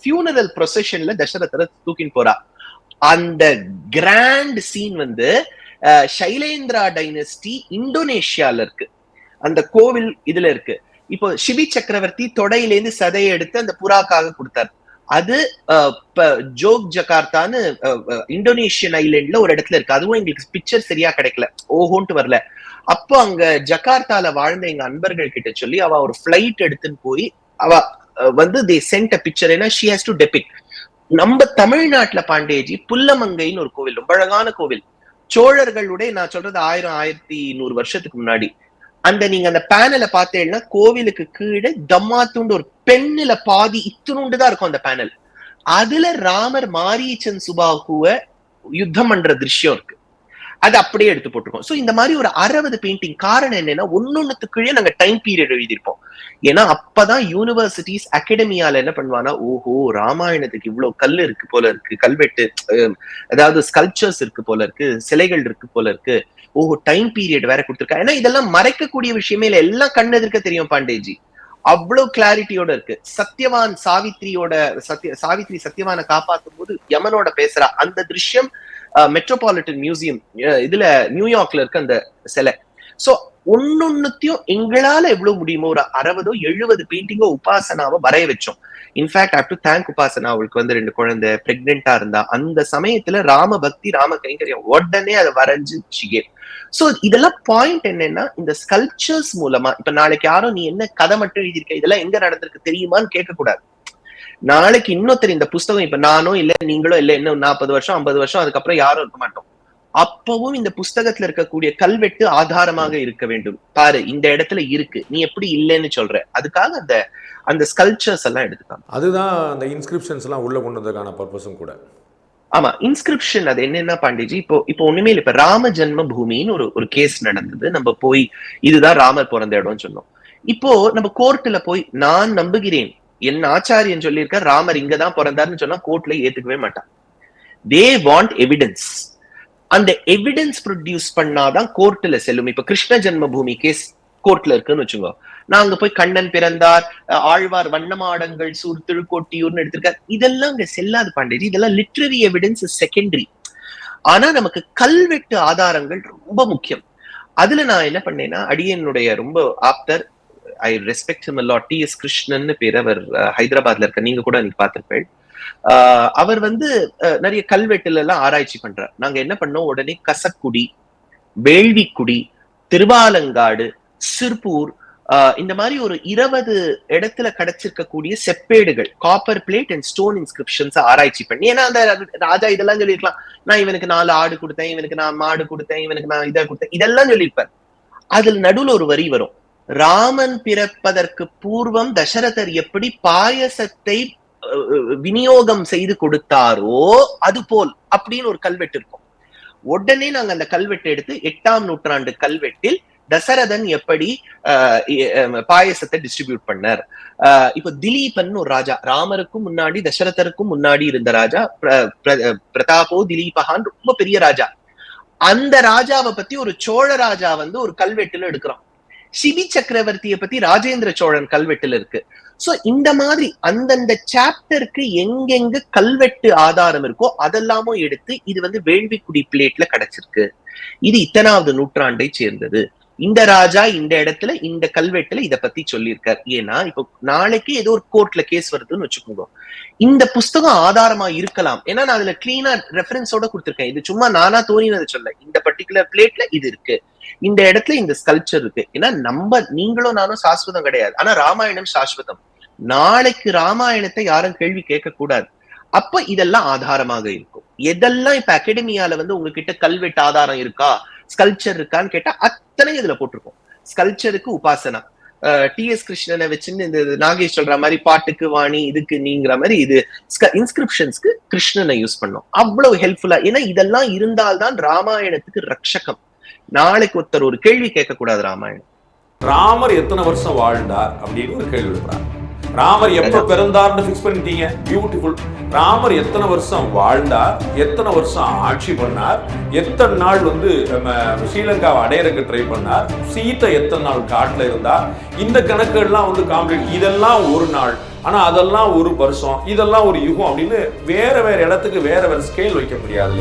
ஃபியூனரல் ப்ரொசஷன்ல தசரதரை தூக்கின்னு போறா. அந்த கிராண்ட் சீன் வந்து சைலேந்திரா டைனஸ்டி இந்தோனேஷியால இருக்கு. அந்த கோவில் இதுல இருக்கு. இப்போ சிவி சக்கரவர்த்தி தொடையிலேருந்து சதையை எடுத்து அந்த புறாக்காக கொடுத்தார். அது ஜோக் ஜகார்த்தான்னு இந்தோனேஷியன் ஐலாண்ட்ல ஒரு இடத்துல இருக்கு. அதுவும் எங்களுக்கு பிக்சர் சரியா கிடைக்கல, ஓஹோன்ட்டு வரல. அப்போ அங்க ஜகார்த்தால வாழ்ந்த எங்க அன்பர்கள் கிட்ட சொல்லி அவ ஒரு பிளைட் எடுத்துன்னு போய் அவ வந்து they sent a picture. ஏன்னா she has to depict. நம்ம தமிழ்நாட்டுல பாண்டேஜி புல்லமங்கைன்னு ஒரு கோவில், ரொம்ப அழகான கோவில். சோழர்களுடைய, நான் சொல்றது 1100 வருஷத்துக்கு முன்னாடி. நீங்க அந்த பேனலை பார்த்தீங்கன்னா கோவிலுக்கு கீழே தம்மாத்துண்டு ஒரு பெண்ணுல பாதி இத்துணுண்டுதான் இருக்கும் அந்த பேனல். அதுல ராமர் மாரீச்சன் சுபாகுவ யுத்தம் பண்ற திருஷ்யம் இருக்கு. அது அப்படியே எடுத்து போட்டிருக்கோம். சோ இந்த மாதிரி ஒரு 60 பெயிண்டிங். காரணம் என்னன்னா, ஒன்னொன்னுக்குள்ளே நாங்க டைம் பீரியட் எழுதியிருப்போம். ஏன்னா அப்பதான் யூனிவர்சிட்டிஸ் அகாடமியால என்ன பண்ணுவானா, ஓஹோ ராமாயணத்துக்கு இவ்வளவு கல் இருக்கு போல இருக்கு, கல்வெட்டு அதாவது ஸ்கல்ப்சர்ஸ் இருக்கு போல இருக்கு, சிலைகள் இருக்கு போல இருக்கு, ஓஹோ டைம் பீரியட் வேற கொடுத்திருக்கா. ஏன்னா இதெல்லாம் மறைக்கக்கூடிய விஷயமே இல்லை, எல்லாம் கண்ணு எதிர்க்க தெரியும் பாண்டேஜி. அவ்வளவு கிளாரிட்டியோட இருக்கு. சத்யவான் சாவித்ரி சத்யவானை காப்பாற்றும் போது யமனோட பேசுறா அந்த திருஷ்யம் மெட்ரோபாலிட்டன் மியூசியம் இதுல நியூயார்க்ல இருக்க அந்த சிலை. சோ ஒன்னொன்னுத்தையும் எங்களால எவ்வளவு முடியுமோ ஒரு 60-70 பெயிண்டிங்கோ உபாசனாவை வரைய வச்சோம். இன்ஃபேக்ட் ஆப் டு தேங்க் உபாசனா, அவளுக்கு வந்து 2 குழந்தை பிரெக்னெண்டா இருந்தா அந்த சமயத்துல ராம பக்தி ராம கைங்கரியம் உடனே அதை வரைஞ்சு சிகே. சோ இதெல்லாம் பாயிண்ட் என்னன்னா, இந்த ஸ்கல்ப்சர்ஸ் மூலமா இப்ப நாளைக்கு யாரும் நீ என்ன கதை மட்டும் எழுதியிருக்க, இதெல்லாம் எங்க நடந்திருக்கு தெரியுமான்னு கேட்க கூடாது. நாளைக்கு இன்னொருத்தர் இந்த புஸ்தகம், இப்ப நானோ இல்ல நீங்களோ இல்ல இன்னும் 40 வருஷம் 50 வருஷம் அதுக்கப்புறம் யாரும் இருக்க மாட்டோம், அப்பவும் இந்த புஸ்தகத்துல இருக்கக்கூடிய கல்வெட்டு ஆதாரமாக இருக்க வேண்டும். பாரு இந்த இடத்துல இருக்கு, நீ எப்படி இல்லைன்னு சொல்ற, அதுக்காக அந்த ஸ்கல்ப்சர்ஸ் எல்லாம் எடுத்துக்காங்க. அதுதான் அந்த இன்ஸ்கிரிப்ஷன்ஸ் எல்லாம் உள்ள கொண்டு வந்ததுக்கான பர்பஸும் கூட. ஆமா, இன்ஸ்கிரிப்ஷன் அது என்னன்னா பாண்டிஜி, இப்போ ஒண்ணுமே இல்லை. இப்ப ராம ஜென்ம பூமின்னு ஒரு கேஸ் நடந்தது. நம்ம போய் இதுதான் ராமர் பிறந்த இடம்னு சொன்னோம். இப்போ நம்ம கோர்ட்ல போய் நான் நம்புகிறேன் என் ஆச்சாரியன் சொல்லியிருக்கார் ராமர் இங்கதான் பிறந்தாருன்னு சொன்னா கோர்ட்ல ஏத்துக்கவே மாட்டான். They want evidence. அந்த எவிடன்ஸ் ப்ரொடியூஸ் பண்ணாதான் கோர்ட்ல செல்லும். இப்ப கிருஷ்ண ஜென்ம பூமி கேஸ் கோர்ட்ல இருக்குன்னு வச்சுக்கோ, நாங்க போய் கண்ணன் பிறந்தார், ஆழ்வார் வண்ணமாடங்கள் சூர் திருக்கோட்டியூர்னு எடுத்திருக்காரு, இதெல்லாம் அங்க செல்லாது பாண்டேஜி. இதெல்லாம் லிட்ரரி எவிடன்ஸ் செகண்டரி. ஆனா நமக்கு கல்வெட்டு ஆதாரங்கள் ரொம்ப முக்கியம். அதுல நான் என்ன பண்ணேன்னா, அடியனுடைய ரொம்ப ஆப்தர், I respect him a lot, T S. Krishnan பேர். அவர் ஹைதராபாத்ல இருக்க, நீங்க கூட நீங்க பார்த்திருப்பேன். அவர் வந்து நிறைய கல்வெட்டுல எல்லாம் ஆராய்ச்சி பண்றார். நாங்க என்ன பண்ணோம், உடனே கசக்குடி, வேள்விக்குடி, திருவாலங்காடு, சிர்பூர், இந்த மாதிரி ஒரு 20 இடத்துல கிடைச்சிருக்கக்கூடிய செப்பேடுகள், copper plate and stone inscriptions ஆராய்ச்சி பண்ணி, ஏன்னா அந்த ராஜா இதெல்லாம் சொல்லியிருக்கலாம், நான் இவனுக்கு 4 ஆடு கொடுத்தேன், இவனுக்கு நான் மாடு கொடுத்தேன், இவனுக்கு நான் இதை கொடுத்தேன், இதெல்லாம் சொல்லியிருப்பார். அதுல நடுவுல ஒரு வரி வரும், ராமன் பிறப்பதற்கு பூர்வம் தசரதர் எப்படி பாயசத்தை விநியோகம் செய்து கொடுத்தாரோ அது போல் அப்படின்னு ஒரு கல்வெட்டு இருக்கும். உடனே நாங்க அந்த கல்வெட்டு எடுத்து 8ஆம் நூற்றாண்டு கல்வெட்டில் தசரதன் எப்படி பாயசத்தை டிஸ்ட்ரிபியூட் பண்ணார். இப்ப திலீபன் ஒரு ராஜா, ராமருக்கும் முன்னாடி தசரதருக்கும் முன்னாடி இருந்த ராஜா, பிரதாபோ திலீபகான், ரொம்ப பெரிய ராஜா. அந்த ராஜாவை பத்தி ஒரு சோழ ராஜா வந்து ஒரு கல்வெட்டுல எடுக்கிறோம். சிபி சக்கரவர்த்தியை பத்தி ராஜேந்திர சோழன் கல்வெட்டுல இருக்கு. சோ இந்த மாதிரி அந்தந்த சாப்டருக்கு எங்கெங்க கல்வெட்டு ஆதாரம் இருக்கோ அதெல்லாமும் எடுத்து, இது வந்து வேள்விக்குடி பிளேட்ல கிடைச்சிருக்கு, இது இத்தனாவது நூற்றாண்டை சேர்ந்தது, இந்த ராஜா இந்த இடத்துல இந்த கல்வெட்டுல இத பத்தி சொல்லியிருக்கார். ஏன்னா இப்போ நாளைக்கு ஏதோ ஒரு கோர்ட்ல கேஸ் வருதுன்னு வச்சுக்கோங்க, இந்த புஸ்தகம் ஆதாரமா இருக்கலாம். ஏன்னா நான் அதுல கிளீனா ரெஃபரன்ஸோட கொடுத்திருக்கேன், இது சும்மா நானா தோணினதை சொல்ல, இந்த பர்டிகுலர் பிளேட்ல இது இருக்கு, இந்த இடத்துல இந்த ஸ்கல்ப்சர் இருக்கு. ஏன்னா நீங்களும் நானும் சாஸ்வதம் கிடையாது, ஆனா ராமாயணம் சாஸ்வதம். நாளைக்கு ராமாயணத்தை யாரும் கேள்வி கேட்க கூடாது. அப்ப இதெல்லாம் ஆதாரமாக இருக்கும். எதெல்லாம் இப்ப அகாடமியால வந்து உங்ககிட்ட கல்வெட்டு ஆதாரம் இருக்கா, ஸ்கல்ப்சர் இருக்கான்னு கேட்டா அத்தனை இதுல போட்டிருக்கோம். ஸ்கல்ப்சருக்கு உபாசனா, டி.எஸ். கிருஷ்ணனை வச்சுன்னு இந்த நாகேஷ் சொல்ற மாதிரி பாட்டுக்கு வாணி, இதுக்கு நீங்கிற மாதிரி இது இன்ஸ்கிரிப்ஷன்ஸ்க்கு கிருஷ்ணனை யூஸ் பண்ணோம். அவ்வளவு ஹெல்ப்ஃபுல்லா. ஏன்னா இதெல்லாம் இருந்தால்தான் ராமாயணத்துக்கு ரட்சகம். நாளைக்கு ஒருத்தர் ஒரு கேள்வி கேட்க கூடாது. ராமாயணம் ராமர் எத்தனை வருஷம் வாழ்ந்தார் அப்படின்னு ஒரு கேள்வி எழுப்புறாங்க. ராமர் எப்ப பிறந்தார்னு பிக்ஸ் பண்ணிட்டீங்க, பியூட்டிஃபுல். ராமர் எத்தனை வருஷம் வாழ்ந்தார், எத்தனை வருஷம் ஆட்சி பண்ணார், எத்தனை நாள் வந்து ஸ்ரீலங்காவை அடையறதுக்கு ட்ரை பண்ணார், சீத்தை எத்தனை நாள் காட்டுல இருந்தார், இந்த கணக்குகள்லாம் வந்து காம்ப்ளீட். இதெல்லாம் ஒரு நாள், ஆனா அதெல்லாம் ஒரு வருஷம், இதெல்லாம் ஒரு யுகம் அப்படின்னு வேற வேற இடத்துக்கு வேற வேற ஸ்கேல் வைக்க முடியாது.